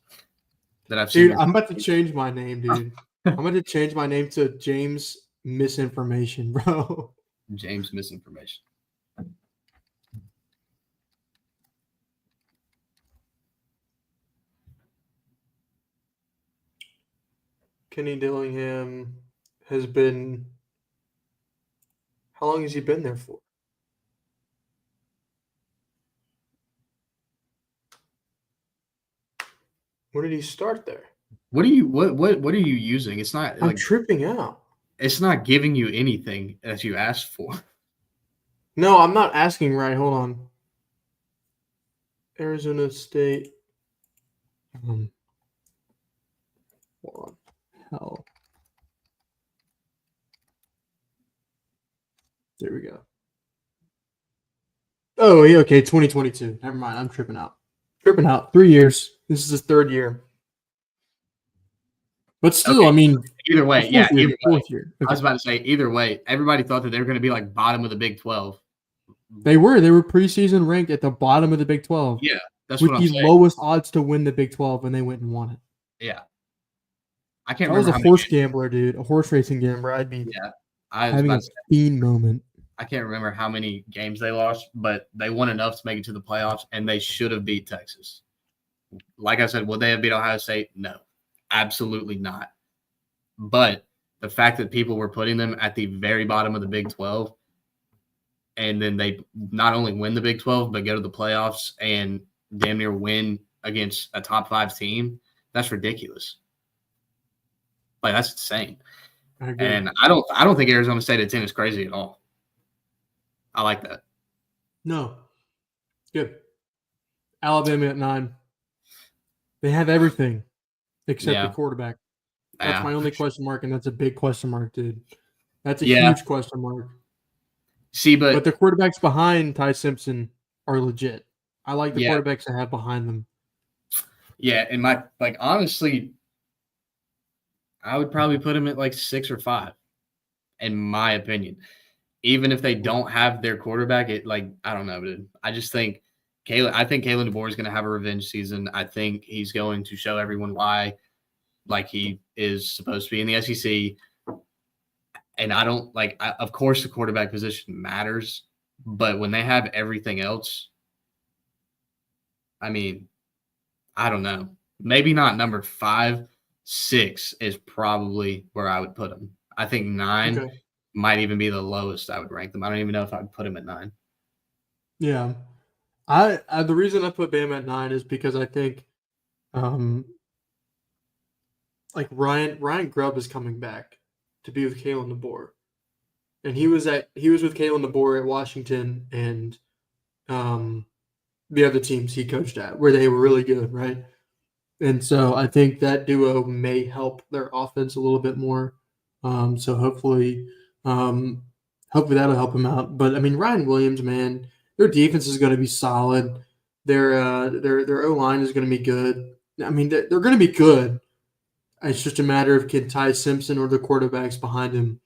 that I've seen. Dude, I'm about to change my name, dude. I'm going to change my name to James Misinformation, bro. James Misinformation. Kenny Dillingham has been. How long has he been there for? When did he start there? What are you using? It's not. I'm tripping out. It's not giving you anything that you asked for. No, I'm not asking right. Hold on. Arizona State. Hold on. Hell. There we go. Oh, yeah, okay, 2022. Never mind. I'm tripping out. 3 years. This is his third year. But still, I mean, either way, fourth year. Okay. I was about to say, either way, everybody thought that they were going to be like bottom of the Big 12. They were preseason ranked at the bottom of the Big 12. Yeah, that's with what I'm the lowest odds to win the Big 12, and they went and won it. Yeah, I can't. I was a horse gambler, dude. A horse racing gambler. I'd be having a fiend moment. I can't remember how many games they lost, but they won enough to make it to the playoffs, and they should have beat Texas. Like I said, would they have beat Ohio State? No, absolutely not. But the fact that people were putting them at the very bottom of the Big 12, and then they not only win the Big 12, but go to the playoffs and damn near win against a top 5 team, that's ridiculous. Like, that's insane. And I don't think Arizona State at 10 is crazy at all. I like that. No. Good. Alabama at 9. They have everything except the quarterback. That's my only question mark, and that's a big question mark, dude. That's a huge question mark. See, but the quarterbacks behind Ty Simpson are legit. I like the quarterbacks I have behind them. Yeah, and honestly, I would probably put him at like 6 or 5, in my opinion. Even if they don't have their quarterback, I don't know, dude. I just think Kalen DeBoer is going to have a revenge season. I think he's going to show everyone why, he is supposed to be in the SEC. And I don't of course the quarterback position matters, but when they have everything else, I mean, I don't know. Maybe not number 5, 6 is probably where I would put him. I think 9 might even be the lowest I would rank them. I don't even know if I would put him at 9. Yeah. I the reason I put Bama at 9 is because I think Ryan Grubb is coming back to be with Kalen DeBoer. And he was with Kalen DeBoer at Washington and the other teams he coached at where they were really good, right? And so I think that duo may help their offense a little bit more. So hopefully that'll help him out. But I mean, Ryan Williams, man, their defense is going to be solid. Their O-line is going to be good. I mean, they're going to be good. It's just a matter of can Ty Simpson or the quarterbacks behind him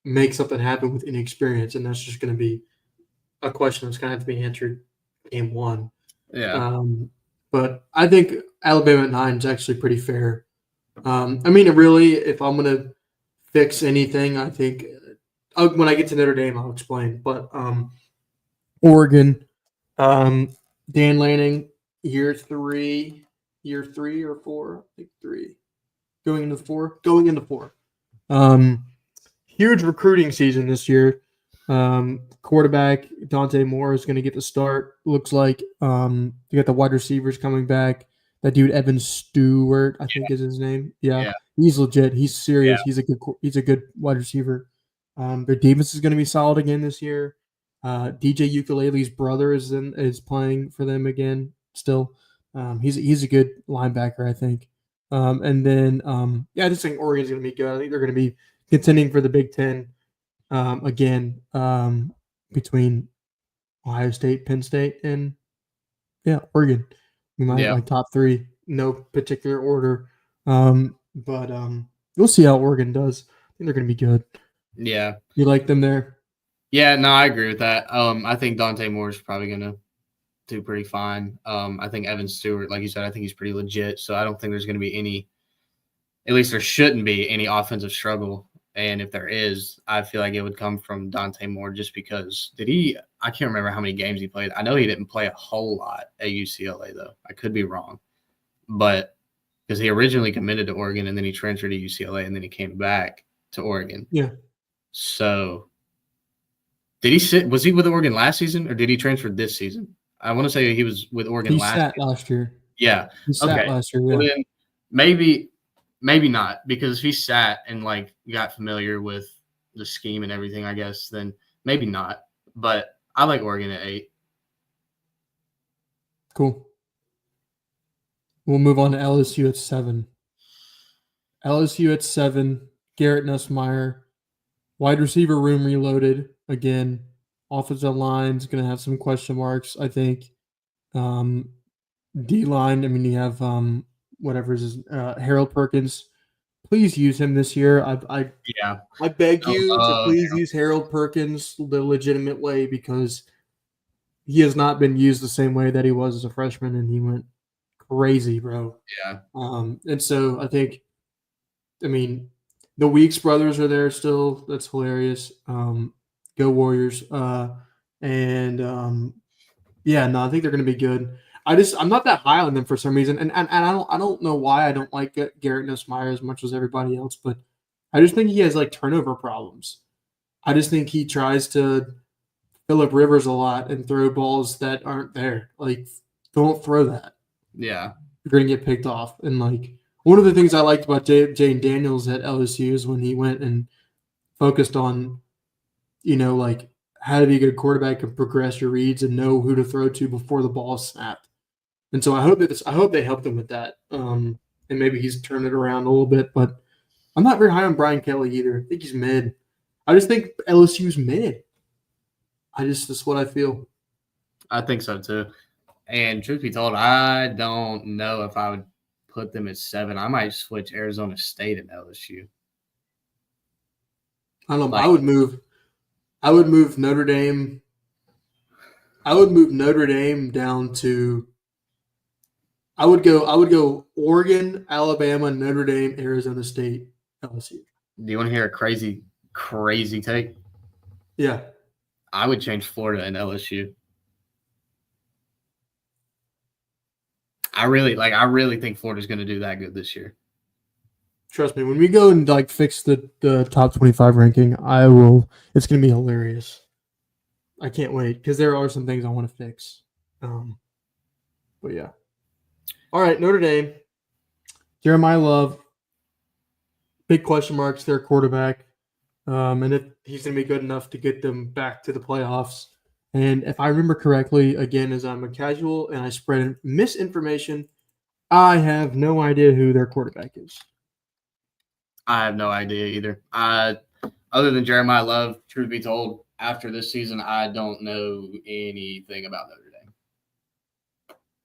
make something happen with inexperience, and that's just going to be a question that's going to have to be answered game 1. Yeah. But I think Alabama at 9 is actually pretty fair. I mean, really, if I'm going to fix anything, I think when I get to Notre Dame, I'll explain. But Oregon, Dan Lanning, year 3 or 4, I think 3, going into 4. Huge recruiting season this year. Quarterback Dante Moore is going to get the start. Looks like you got the wide receivers coming back. That dude Evan Stewart, I think is his name. Yeah, he's legit. He's serious. Yeah. He's a good wide receiver. Their defense is going to be solid again this year. DJ Ukulele's brother is playing for them again still. He's a good linebacker, I think. And then I just think Oregon's going to be good. I think they're going to be contending for the Big Ten again between Ohio State, Penn State, and Yeah, Oregon. My Yeah. top 3, no particular order. But we'll see how Oregon does. I think they're going to be good. Yeah. You like them there? Yeah, no, I agree with that. I think Dante Moore is probably going to do pretty fine. I think Evan Stewart, like you said, I think he's pretty legit. So I don't think there's going to be any, at least there shouldn't be any offensive struggle. And if there is, I feel like it would come from Dante Moore just because I can't remember how many games he played. I know he didn't play a whole lot at UCLA, though. I could be wrong. But because he originally committed to Oregon and then he transferred to UCLA and then he came back to Oregon. Yeah. So was he with Oregon last season or did he transfer this season? I want to say he was with Oregon He last sat season. last year. Yeah. He sat last year, yeah. Well, then maybe not, because if he sat and like got familiar with the scheme and everything, I guess, then maybe not. But I like Oregon at 8. Cool. We'll move on to LSU at 7. LSU at 7, Garrett Nussmeier. Wide receiver room reloaded again. Offensive line's going to have some question marks, I think. D-line, I mean, you have whatever is Harold Perkins. Please use him this year. I beg you to please use Harold Perkins the legitimate way, because he has not been used the same way that he was as a freshman, and he went crazy, bro. Yeah. And so I think, I mean, the Weeks brothers are there still. That's hilarious. Go Warriors. Yeah, no, I think they're going to be good. I'm not that high on them for some reason, and I don't know why I don't like Garrett Nussmeier as much as everybody else, but I just think he has like turnover problems. I just think he tries to Phillip Rivers a lot and throw balls that aren't there. Like, don't throw that. Yeah. You're going to get picked off. And like, one of the things I liked about Jane Daniels at LSU is when he went and focused on, like how to be a good quarterback and progress your reads and know who to throw to before the ball is snapped. And so I hope they helped him with that. And maybe he's turned it around a little bit, but I'm not very high on Brian Kelly either. I think he's mid. I just think LSU's mid. That's what I feel. I think so too. And truth be told, I don't know if I would put them at 7. I might switch Arizona State and LSU. I don't know. I would move Notre Dame. I would move Notre Dame down to. I would go Oregon, Alabama, Notre Dame, Arizona State, LSU. Do you want to hear a crazy take? Yeah. I would change Florida and LSU. I really think Florida's going to do that good this year. Trust me, when we go and like fix the top 25 ranking, it's going to be hilarious. I can't wait, because there are some things I want to fix. But yeah. All right, Notre Dame. Jeremiah Love. Big question marks, their quarterback. And if he's going to be good enough to get them back to the playoffs. And if I remember correctly, again, as I'm a casual and I spread misinformation, I have no idea who their quarterback is. I have no idea either. Other than Jeremiah Love, truth be told, after this season, I don't know anything about Notre Dame.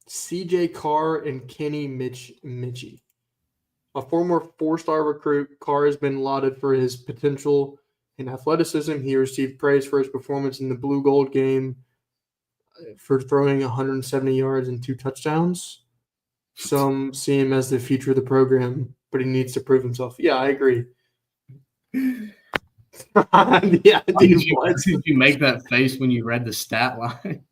CJ Carr and Kenny Mitchie. A former 4-star recruit, Carr has been lauded for his potential in athleticism. He received praise for his performance in the Blue Gold game for throwing 170 yards and 2 touchdowns. Some see him as the future of the program, but he needs to prove himself. Yeah, I agree. Yeah, dude, did you make that face when you read the stat line?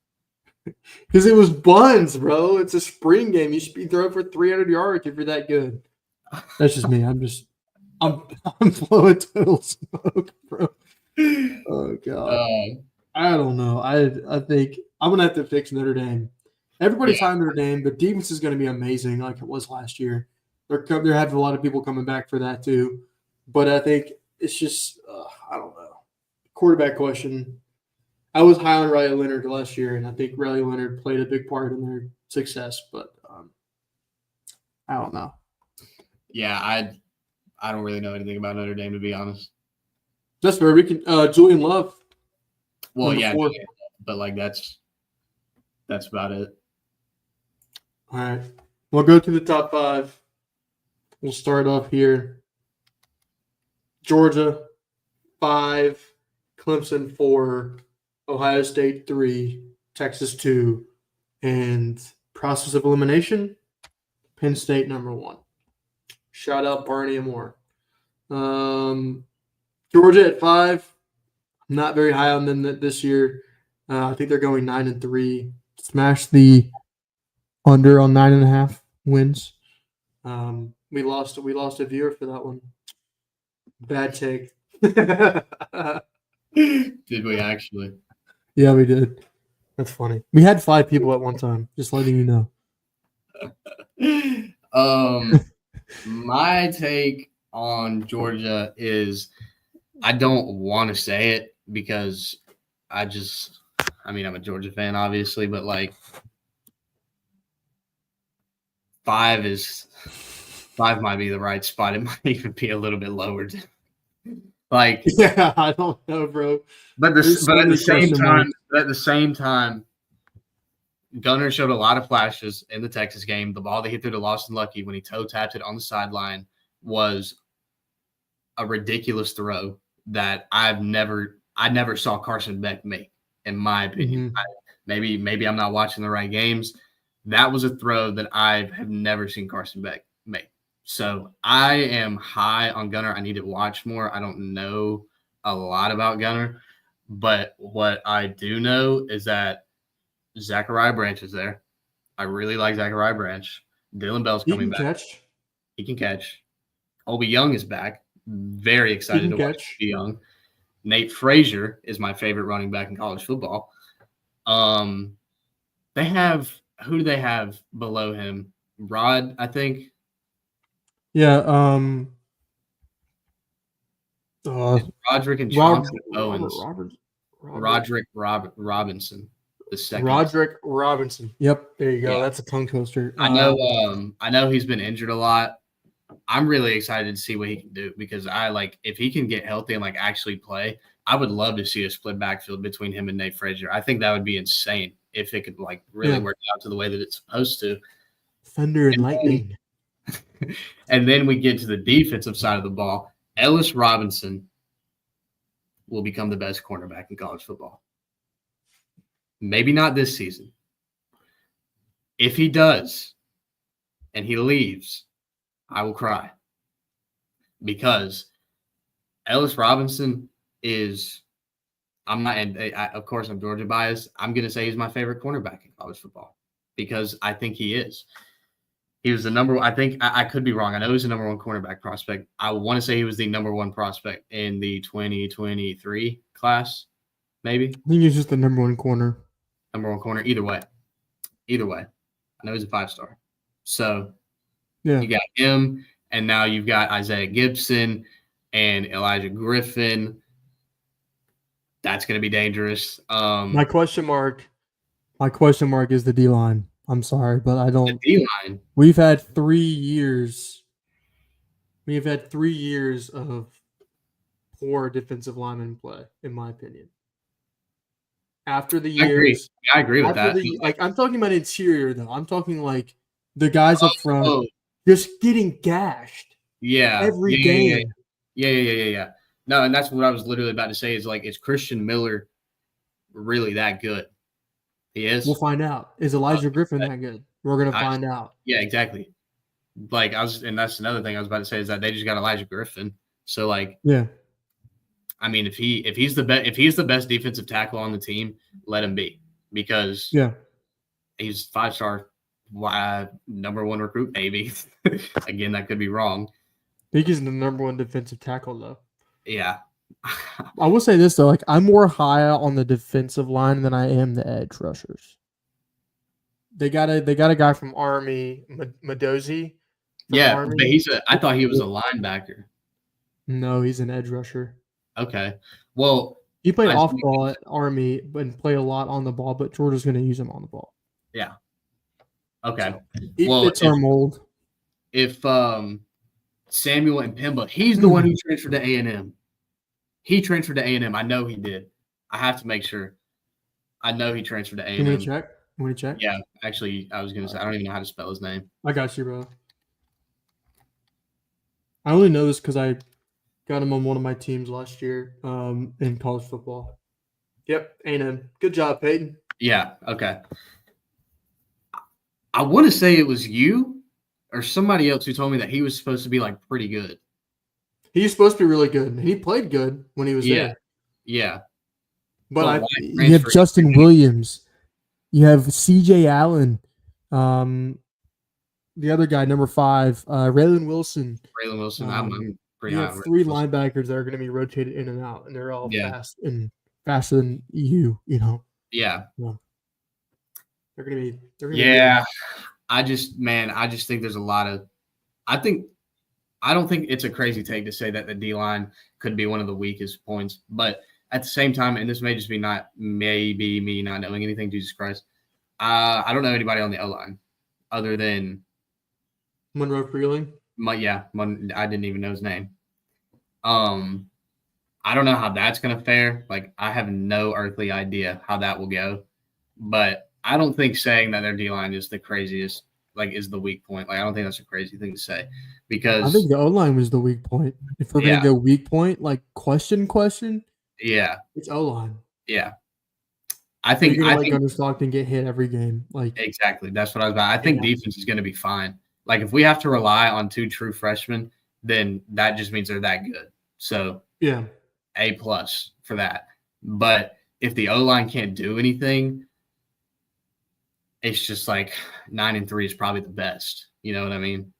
Because it was buns, bro. It's a spring game. You should be throwing for 300 yards if you're that good. That's just me. I'm blowing total smoke, bro. Oh god. I don't know. I think I'm gonna have to fix Notre Dame. Everybody's high on Notre Dame. The defense is gonna be amazing, like it was last year. They're having a lot of people coming back for that too. But I think it's just I don't know. Quarterback question. I was high on Riley Leonard last year, and I think Riley Leonard played a big part in their success. But I don't know. Yeah, I don't really know anything about Notre Dame, to be honest. That's where we can Julian Love. Well, yeah, but like that's about it. All right. We'll go to the top 5. We'll start off here. Georgia, 5. Clemson, 4. Ohio State, 3. Texas, 2. And process of elimination, Penn State, number 1. Shout out Barney and Moore. Georgia at 5. I'm not very high on them this year. I think they're going 9-3. Smash the under on 9.5 wins. We lost a viewer for that one. Bad take. Did we actually? Yeah, we did. That's funny. We had 5 people at one time. Just letting you know. My take on Georgia is I don't want to say it because I'm a Georgia fan, obviously, but like 5 might be the right spot. It might even be a little bit lower. Like, yeah, I don't know, bro. But at the same time, Gunner showed a lot of flashes in the Texas game. The ball that he threw to Lawson Lucky when he toe tapped it on the sideline was a ridiculous throw that I never saw Carson Beck make, in my opinion. Mm-hmm. Maybe I'm not watching the right games. That was a throw that I have never seen Carson Beck make. So I am high on Gunner. I need to watch more. I don't know a lot about Gunner, but what I do know is that Zachariah Branch is there. I really like Zachariah Branch. Dylan Bell's coming back. He can catch. Obi Young is back. Very excited to watch Obi Young. Nate Frazier is my favorite running back in college football. Who do they have below him? Rod, I think. Yeah. Roderick and Chauncey Owens. Roderick Robinson. The second. Roderick Robinson. Yep, there you go. Yeah. That's a tongue twister. I know he's been injured a lot. I'm really excited to see what he can do because if he can get healthy and actually play, I would love to see a split backfield between him and Nate Frazier. I think that would be insane if it could really work out to the way that it's supposed to. Thunder and lightning. And then we get to the defensive side of the ball. Ellis Robinson will become the best cornerback in college football. Maybe not this season. If he does and he leaves, I will cry. Because Ellis Robinson is – of course, I'm Georgia biased. I'm going to say he's my favorite cornerback in college football because I think he is. He was the number – I think – I could be wrong. I know he's the number 1 cornerback prospect. I want to say he was the number 1 prospect in the 2023 class, maybe. I think he's just the number 1 corner. Number 1 corner. Either way. I know he's a 5-star. So, yeah. You got him, and now you've got Isaiah Gibson and Elijah Griffin. That's going to be dangerous. My question mark is the D-line. I'm sorry, but I don't. The D-line. We've had 3 years. We have had 3 years of poor defensive lineman play, in my opinion. After the years, I agree with that. I'm talking about interior though. I'm talking the guys up front just getting gashed. Yeah, every game. Yeah. No, and that's what I was literally about to say. Is Christian Miller really that good? He is. We'll find out. Is Elijah Griffin that good? We're gonna find out. Yeah, exactly. And that's another thing I was about to say is that they just got Elijah Griffin. So yeah. I mean, if he's the best defensive tackle on the team, let him be because he's 5-star, number 1 recruit maybe. Again, that could be wrong. I think he's the number 1 defensive tackle though. Yeah. I will say this though, I'm more high on the defensive line than I am the edge rushers. They got a guy from Army, Madozi. Yeah, Army. But I thought he was a linebacker. No, he's an edge rusher. Okay. Well, he played off ball at Army and played a lot on the ball, but Georgia's going to use him on the ball. Yeah. Okay. So fits our mold. If Samuel and Pimba, he's the one who transferred to A&M. He transferred to A&M. I know he did. I have to make sure. I know he transferred to A&M. Can we check? Want to check? Yeah, actually, I was gonna say I don't even know how to spell his name. I got you, bro. I only know this because I got him on one of my teams last year in college football. Yep, A&M. Good job, Peyton. Yeah. Okay. I want to say it was you or somebody else who told me that he was supposed to be like pretty good. He's supposed to be really good. He played good when he was Yeah. there. Yeah. But you have transfer? Justin Williams. You have C.J. Allen. The other guy, number 5, Raylan Wilson. Raylan Wilson. I'm pretty You high have on 3 Raylan Wilson. linebackers that are going to be rotated in and out, and they're all Yeah. fast and faster than you. You know. Yeah. They're gonna be. Yeah. I just think there's a lot of. I don't think it's a crazy take to say that the D line could be one of the weakest points, but at the same time, and this may just be maybe me not knowing anything. Jesus Christ, I don't know anybody on the O line other than Monroe Freeling. I didn't even know his name. I don't know how that's gonna fare. Like, I have no earthly idea how that will go, but I don't think saying that their D line is the craziest, like, is the weak point. Like, I don't think that's a crazy thing to say because I think the O line was the weak point. If we're gonna go weak point, like question, yeah, it's O line. Yeah, I think Gunnar Stockton get hit every game. Like, exactly. That's what I was about. I think defense is going to be fine. Like, if we have to rely on 2 true freshmen, then that just means they're that good. So yeah, A+ for that. But if the O line can't do anything, it's just like 9-3 is probably the best. You know what I mean?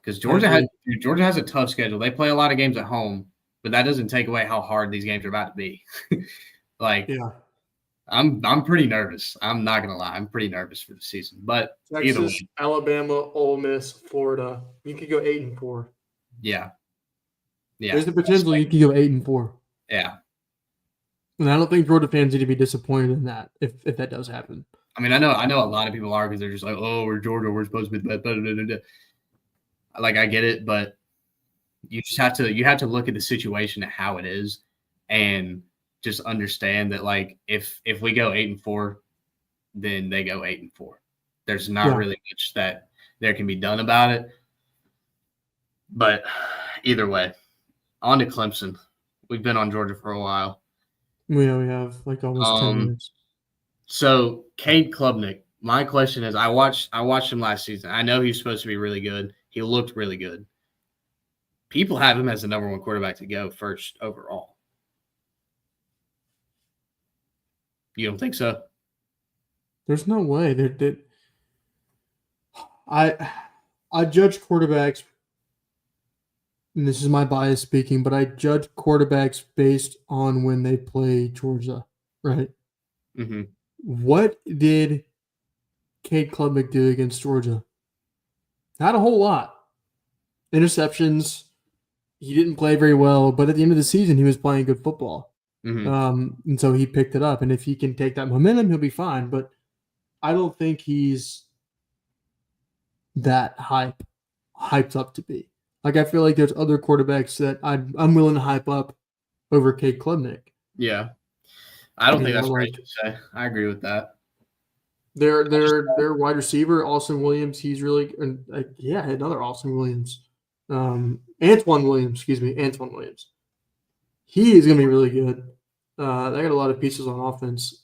Because Georgia has a tough schedule. They play a lot of games at home, but that doesn't take away how hard these games are about to be. I'm pretty nervous. I'm not gonna lie. I'm pretty nervous for the season. But Texas, either way, Alabama, Ole Miss, Florida. You could go 8-4. Yeah. There's the potential you could go 8-4. Yeah. And I don't think Georgia fans need to be disappointed in that if that does happen. I mean, I know a lot of people are because they're just like, oh, we're Georgia, we're supposed to be the best. Like, I get it, but you just have to look at the situation and how it is, and just understand that, like, if we go 8-4, then they go 8-4. There's not really much that there can be done about it. But either way, on to Clemson. We've been on Georgia for a while. We have like almost 10 minutes. So Cade Klubnik, my question is, I watched him last season. I know he's supposed to be really good. He looked really good. People have him as the number 1 quarterback to go first overall. You don't think so? There's no way. I judge quarterbacks, and this is my bias speaking, but I judge quarterbacks based on when they play Georgia, right? Mm-hmm. What did Cade Klubnik do against Georgia? Not a whole lot. Interceptions. He didn't play very well, but at the end of the season, he was playing good football. Mm-hmm. And so he picked it up. And if he can take that momentum, he'll be fine. But I don't think he's that hyped up to be. Like, I feel like there's other quarterbacks that I'm willing to hype up over Cade Klubnik. Yeah. I don't think that's right to say. I agree with that. Their wide receiver, Austin Williams, he's really another Austin Williams. Antoine Williams. He is going to be really good. They got a lot of pieces on offense.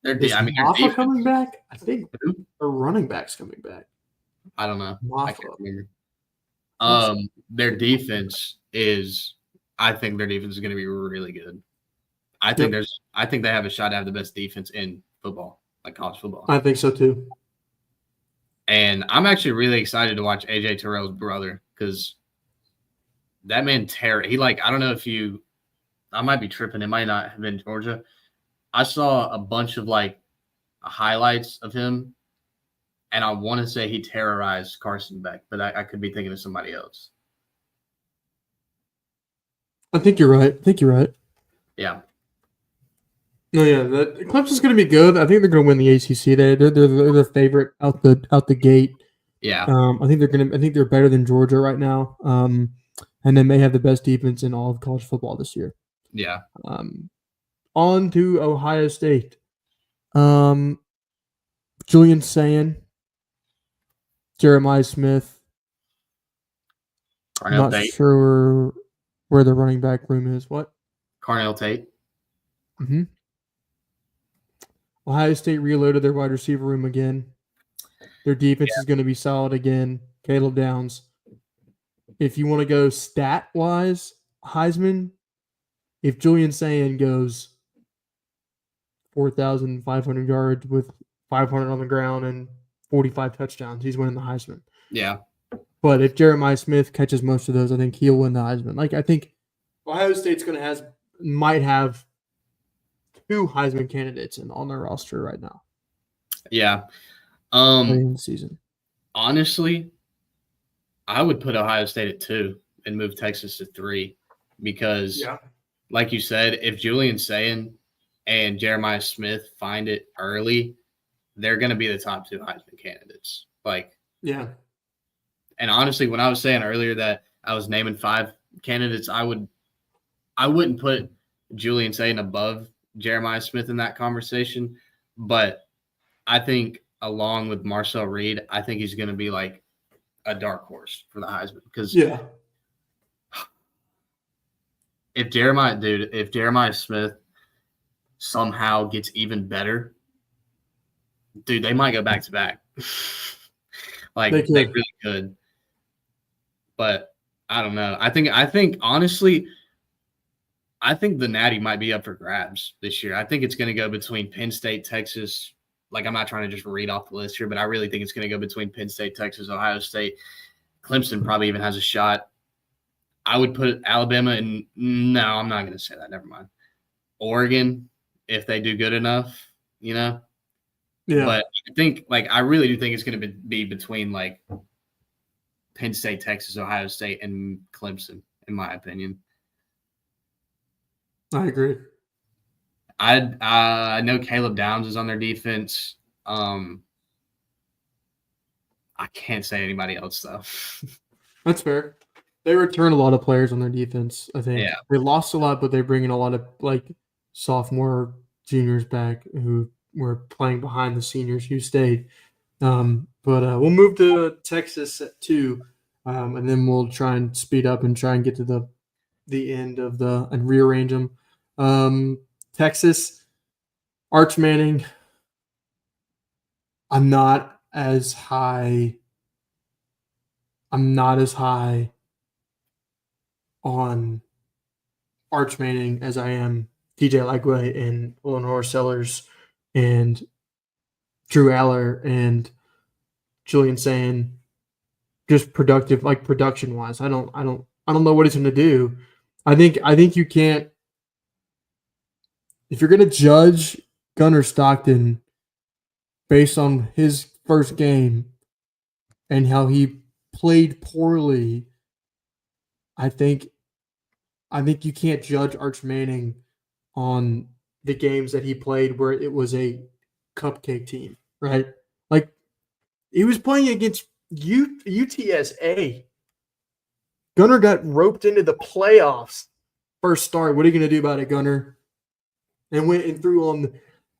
Is coming back? I think a running back's coming back. I don't know. I can't remember. Their defense is going to be really good. I think they have a shot to have the best defense in football, like college football. I think so too. And I'm actually really excited to watch AJ Terrell's brother, because that man I don't know if I might be tripping. It might not have been Georgia. I saw a bunch of like highlights of him, and I want to say he terrorized Carson Beck, but I could be thinking of somebody else. I think you're right. Yeah. No, yeah, Clemson's going to be good. I think they're going to win the ACC. They're the favorite out the gate. Yeah. I think they're better than Georgia right now. And they may have the best defense in all of college football this year. Yeah. On to Ohio State. Julian Sayin, Jeremiah Smith. I'm not sure where the running back room is. What? Carnell Tate. Mm-hmm. Ohio State reloaded their wide receiver room again. Their defense is going to be solid again. Caleb Downs. If you want to go stat-wise, Heisman, if Julian Sayin goes 4,500 yards with 500 on the ground and 45 touchdowns, he's winning the Heisman. Yeah. But if Jeremiah Smith catches most of those, I think he'll win the Heisman. Like, I think Ohio State's might have 2 Heisman candidates on their roster right now. Yeah. In the season. Honestly, I would put Ohio State at 2 and move Texas to 3 because, like you said, if Julian Sayin and Jeremiah Smith find it early, they're going to be the top 2 Heisman candidates. And honestly, when I was saying earlier that I was naming 5 candidates, I wouldn't put Julian Sayin above Jeremiah Smith in that conversation, but I think along with Marcel Reed, I think he's going to be like a dark horse for the Heisman because if Jeremiah Smith somehow gets even better, dude, they might go back to back. Like they really could. But I don't know. I think honestly, I think the Natty might be up for grabs this year. I think it's going to go between Penn State, Texas. Like, I'm not trying to just read off the list here, but I really think it's going to go between Penn State, Texas, Ohio State. Clemson probably even has a shot. I would put Alabama in – no, I'm not going to say that. Never mind. Oregon, if they do good enough, you know. Yeah. But I think – like, I really do think it's going to be between, like, Penn State, Texas, Ohio State, and Clemson, in my opinion. I agree. I know Caleb Downs is on their defense. I can't say anybody else, though. That's fair. They return a lot of players on their defense, I think. Yeah. They lost a lot, but they bring in a lot of, like, sophomore juniors back who were playing behind the seniors who stayed. But we'll move to Texas at 2, and then we'll try and speed up and try and get to the end of and rearrange them. Texas, Arch Manning. I'm not as high on Arch Manning as I am DJ Lagway and Lenore Sellers and Drew Aller and Julian Sayin. Just production wise. I don't know what he's going to do. I think you can't. If you're going to judge Gunnar Stockton based on his first game and how he played poorly, I think you can't judge Arch Manning on the games that he played where it was a cupcake team, right? Like, he was playing against UTSA. Gunnar got roped into the playoffs. First start. What are you going to do about it, Gunnar? And went and threw on.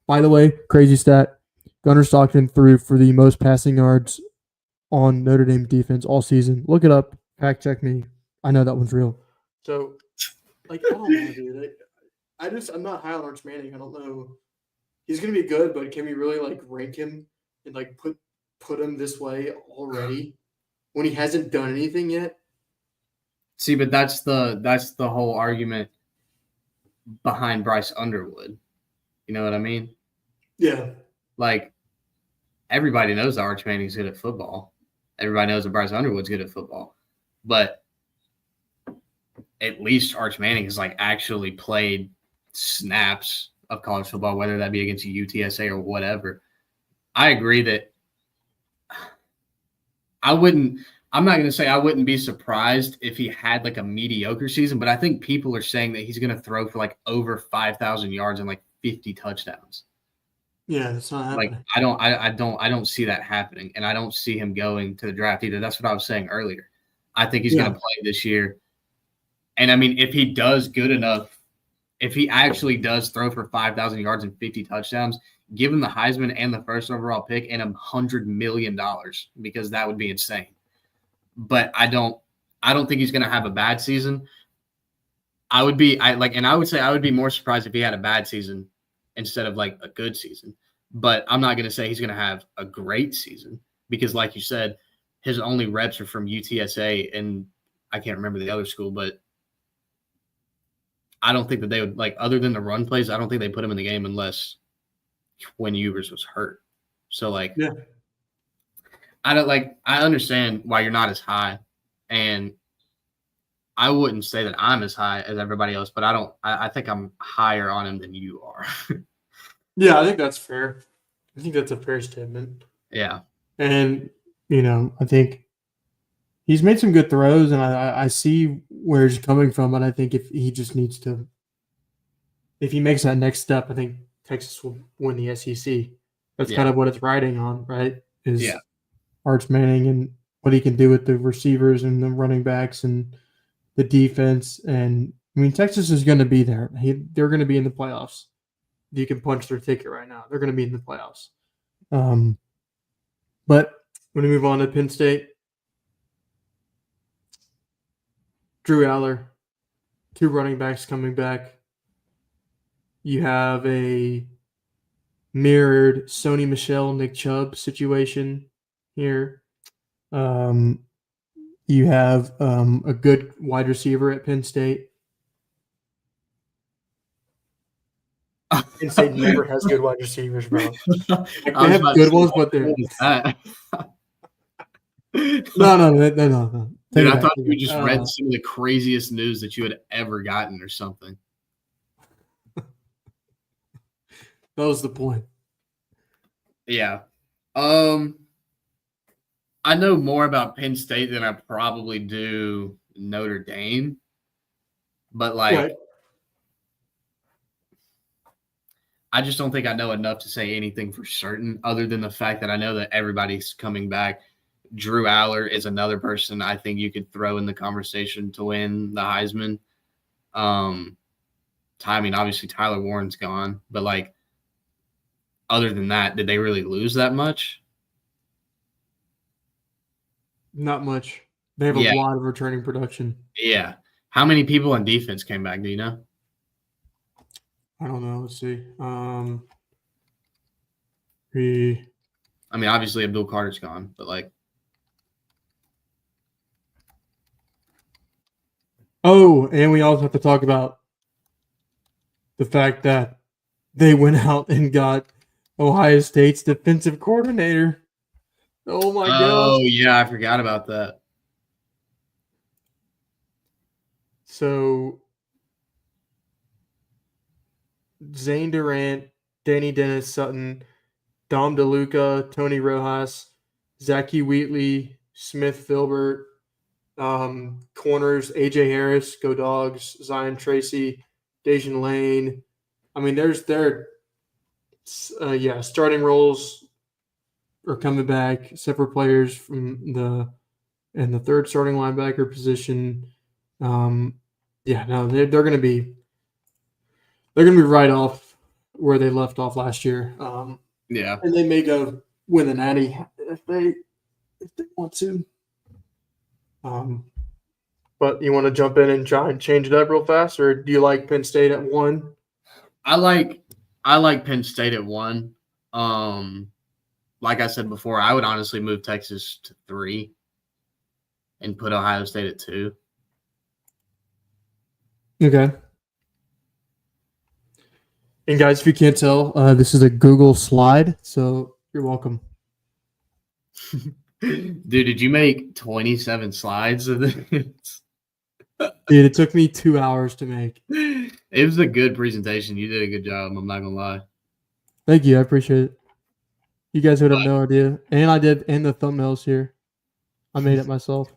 By the way, crazy stat. Gunnar Stockton threw for the most passing yards on Notre Dame defense all season. Look it up. Fact check me. I know that one's real. So, like, I don't know, dude. I'm not high on Arch Manning. I don't know. He's going to be good, but can we really, like, rank him and, like, put him this way already when he hasn't done anything yet? See, but that's the whole argument behind Bryce Underwood. You know what I mean? Yeah. Like, everybody knows that Arch Manning's good at football. Everybody knows that Bryce Underwood's good at football. But at least Arch Manning has, like, actually played snaps of college football, whether that be against UTSA or whatever. I agree that I'm not going to say I wouldn't be surprised if he had, like, a mediocre season, but I think people are saying that he's going to throw for, like, over 5,000 yards and, like, 50 touchdowns. Yeah, that's not happening. Like, I don't see that happening, and I don't see him going to the draft either. That's what I was saying earlier. I think he's going to play this year. And, I mean, if he does good enough, if he actually does throw for 5,000 yards and 50 touchdowns, give him the Heisman and the first overall pick and $100 million because that would be insane. But I don't think he's going to have a bad season. I would say I would be more surprised if he had a bad season instead of like a good season. But I'm not going to say he's going to have a great season because, like you said, his only reps are from UTSA and I can't remember the other school, but I don't think that they would, like, other than the run plays, I don't think they put him in the game unless Quinn Ewers was hurt. So, like, yeah. I understand why you're not as high, and I wouldn't say that I'm as high as everybody else, but I think I'm higher on him than you are. Yeah, I think that's fair. I think that's a fair statement. Yeah. And, I think he's made some good throws, and I see where he's coming from, but I think if he just needs to – if he makes that next step, I think Texas will win the SEC. That's kind of what it's riding on, right? Is Arch Manning and what he can do with the receivers and the running backs and the defense. And, I mean, Texas is going to be there. They're going to be in the playoffs. You can punch their ticket right now. They're going to be in the playoffs. But when we move on to Penn State, Drew Aller, 2 running backs coming back. You have a mirrored Sony Michel, Nick Chubb situation here. You have a good wide receiver at Penn State. Penn State never has good wide receivers, bro. They have good ones, but they're no. Dude, I thought you just read some of the craziest news that you had ever gotten or something. That was the point. Yeah. I know more about Penn State than I probably do Notre Dame. But, like, right. I just don't think I know enough to say anything for certain other than the fact that I know that everybody's coming back. Drew Aller is another person I think you could throw in the conversation to win the Heisman. I mean, obviously Tyler Warren's gone, but, like, other than that, did they really lose that much? Not much. They have a lot of returning production. Yeah. How many people on defense came back? Do you know? I don't know. Let's see. I mean, obviously Abdul Carter's gone, but, like. Oh, and we also have to talk about the fact that they went out and got Ohio State's defensive coordinator. Oh, my God. Oh, yeah, I forgot about that. So, Zane Durant, Danny Dennis Sutton, Dom DeLuca, Tony Rojas, Zachy Wheatley, Smith Filbert, corners, AJ Harris, Go Dogs, Zion Tracy, Dejan Lane. I mean, starting roles are coming back, separate players from the third starting linebacker position. They're going to be right off where they left off last year. And they may go win the Natty if they want to. But you want to jump in and try and change it up real fast, or do you like Penn State at 1? I like Penn State at 1. Like I said before, I would honestly move Texas to 3 and put Ohio State at 2. Okay. And guys, if you can't tell, this is a Google slide, so you're welcome. Dude, did you make 27 slides of this? Dude, it took me 2 hours to make. It was a good presentation. You did a good job. I'm not going to lie. Thank you. I appreciate it. You guys would have no idea. And I did, and the thumbnails here. I made it myself.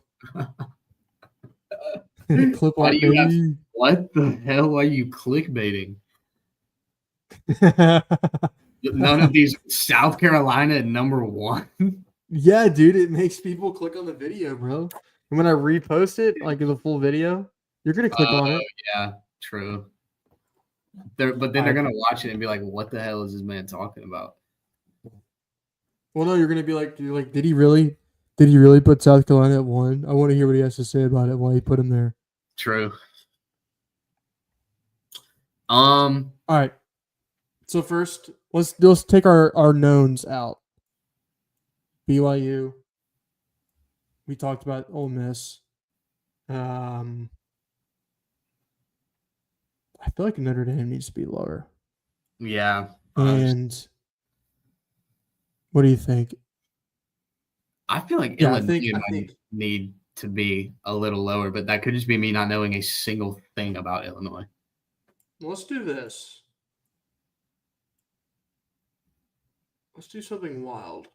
Clip art, baby. What the hell are you clickbaiting? None of these. South Carolina at number 1. Yeah, dude, it makes people click on the video, bro. And when I repost it, like the full video, you're gonna click on it. Yeah, true. But then they're gonna watch it and be like, "What the hell is this man talking about?" Well, no, you're gonna be like, did he really put South Carolina at 1? I want to hear what he has to say about it. Why he put him there. True. All right. So first, let's take our knowns out. BYU. We talked about Ole Miss. I feel like Notre Dame needs to be lower. Yeah. And what do you think? I feel like Illinois might need to be a little lower, but that could just be me not knowing a single thing about Illinois. Let's do this. Let's do something wild.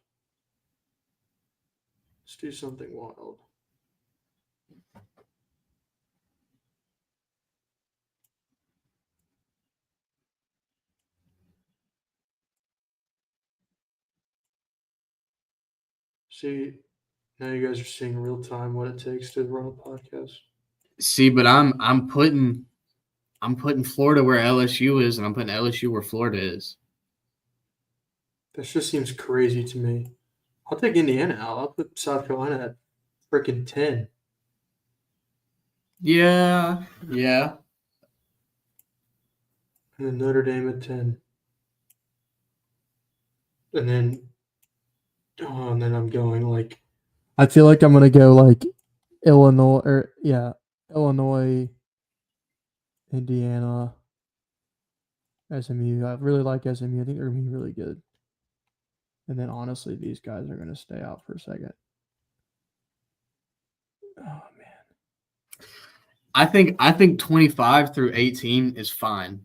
See, now you guys are seeing real time what it takes to run a podcast. See, but I'm putting Florida where LSU is, and I'm putting LSU where Florida is. This just seems crazy to me. I'll take Indiana out. I'll put South Carolina at freaking 10. Yeah. And then Notre Dame at 10. And then I'm going like, I feel like I'm going to go like Illinois, Indiana, SMU. I really like SMU. I think they're going to be really good. And then honestly, these guys are going to stay out for a second. Oh man. I think 25 through 18 is fine.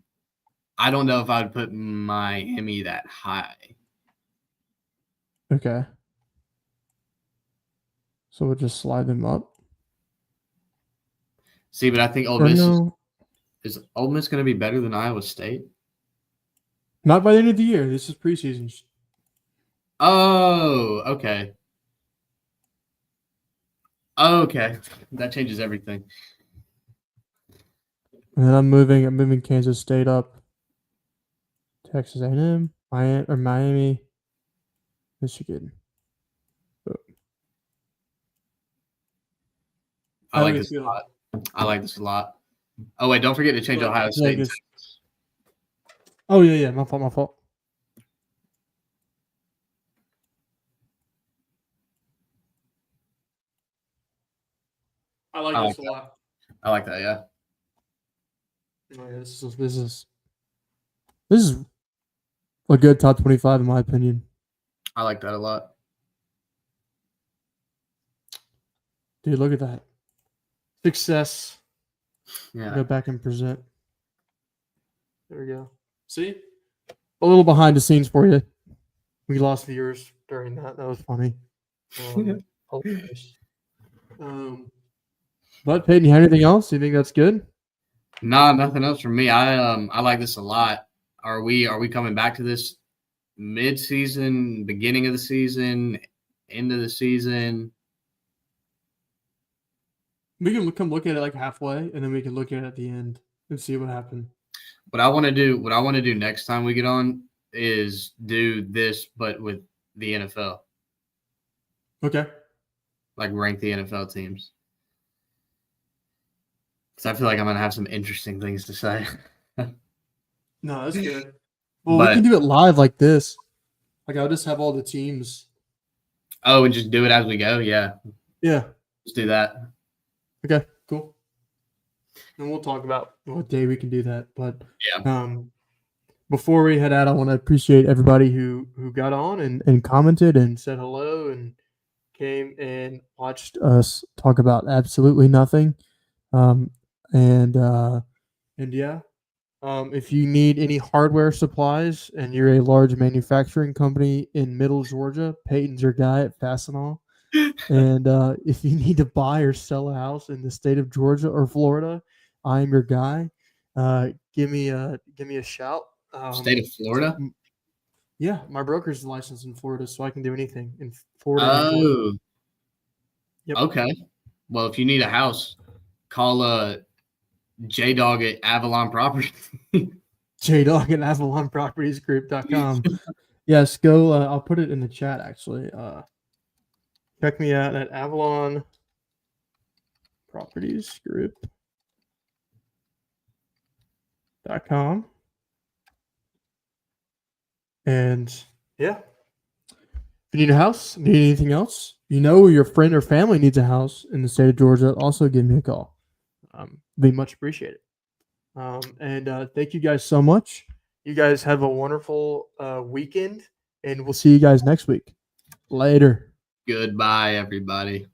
I don't know if I'd put Miami that high. Okay. So we'll just slide them up. See, but I think Ole Miss is Ole Miss going to be better than Iowa State? Not by the end of the year. This is preseason. Oh, okay. Okay, that changes everything. And then I'm moving Kansas State up. Texas A&M, Miami, Michigan. I like this a lot. Oh wait, don't forget to change Ohio State. Oh yeah, my fault. I like this a lot. I like that, yeah. Oh, yeah, this is a good top 25 in my opinion. I like that a lot. Dude, look at that. Success. Yeah. Go back and present. There we go. See? A little behind the scenes for you. We lost viewers during that. That was funny. But Peyton, you have anything else? You think that's good? No, nothing else from me. I like this a lot. Are we coming back to this mid-season, beginning of the season, end of the season? We can come look at it like halfway, and then we can look at it at the end and see what happened. What I want to do next time we get on is do this, but with the NFL. Okay. Like rank the NFL teams. Because I feel like I'm going to have some interesting things to say. No, that's good. Well, we can do it live like this. Like I'll just have all the teams. Oh, and just do it as we go? Yeah. Yeah. Let's do that. Okay, cool. And we'll talk about what day we can do that. But before we head out, I want to appreciate everybody who got on and commented and said hello and came and watched us talk about absolutely nothing. If you need any hardware supplies and you're a large manufacturing company in Middle Georgia, Peyton's your guy at Fastenal. And if you need to buy or sell a house in the state of Georgia or Florida, I am your guy. Give me a shout. State of Florida? Yeah, my broker's licensed in Florida, so I can do anything in Florida. Oh, yep. Okay. Well, if you need a house, call J-Dog at Avalon Property. JDog at AvalonPropertiesGroup.com. Yes, go. I'll put it in the chat actually. Check me out at Avalon PropertiesGroup.com. And yeah, if you need a house, need anything else, your friend or family needs a house in the state of Georgia, also give me a call. They much appreciate it. And thank you guys so much. You guys have a wonderful weekend, and we'll see you guys next week. Later. Goodbye, everybody.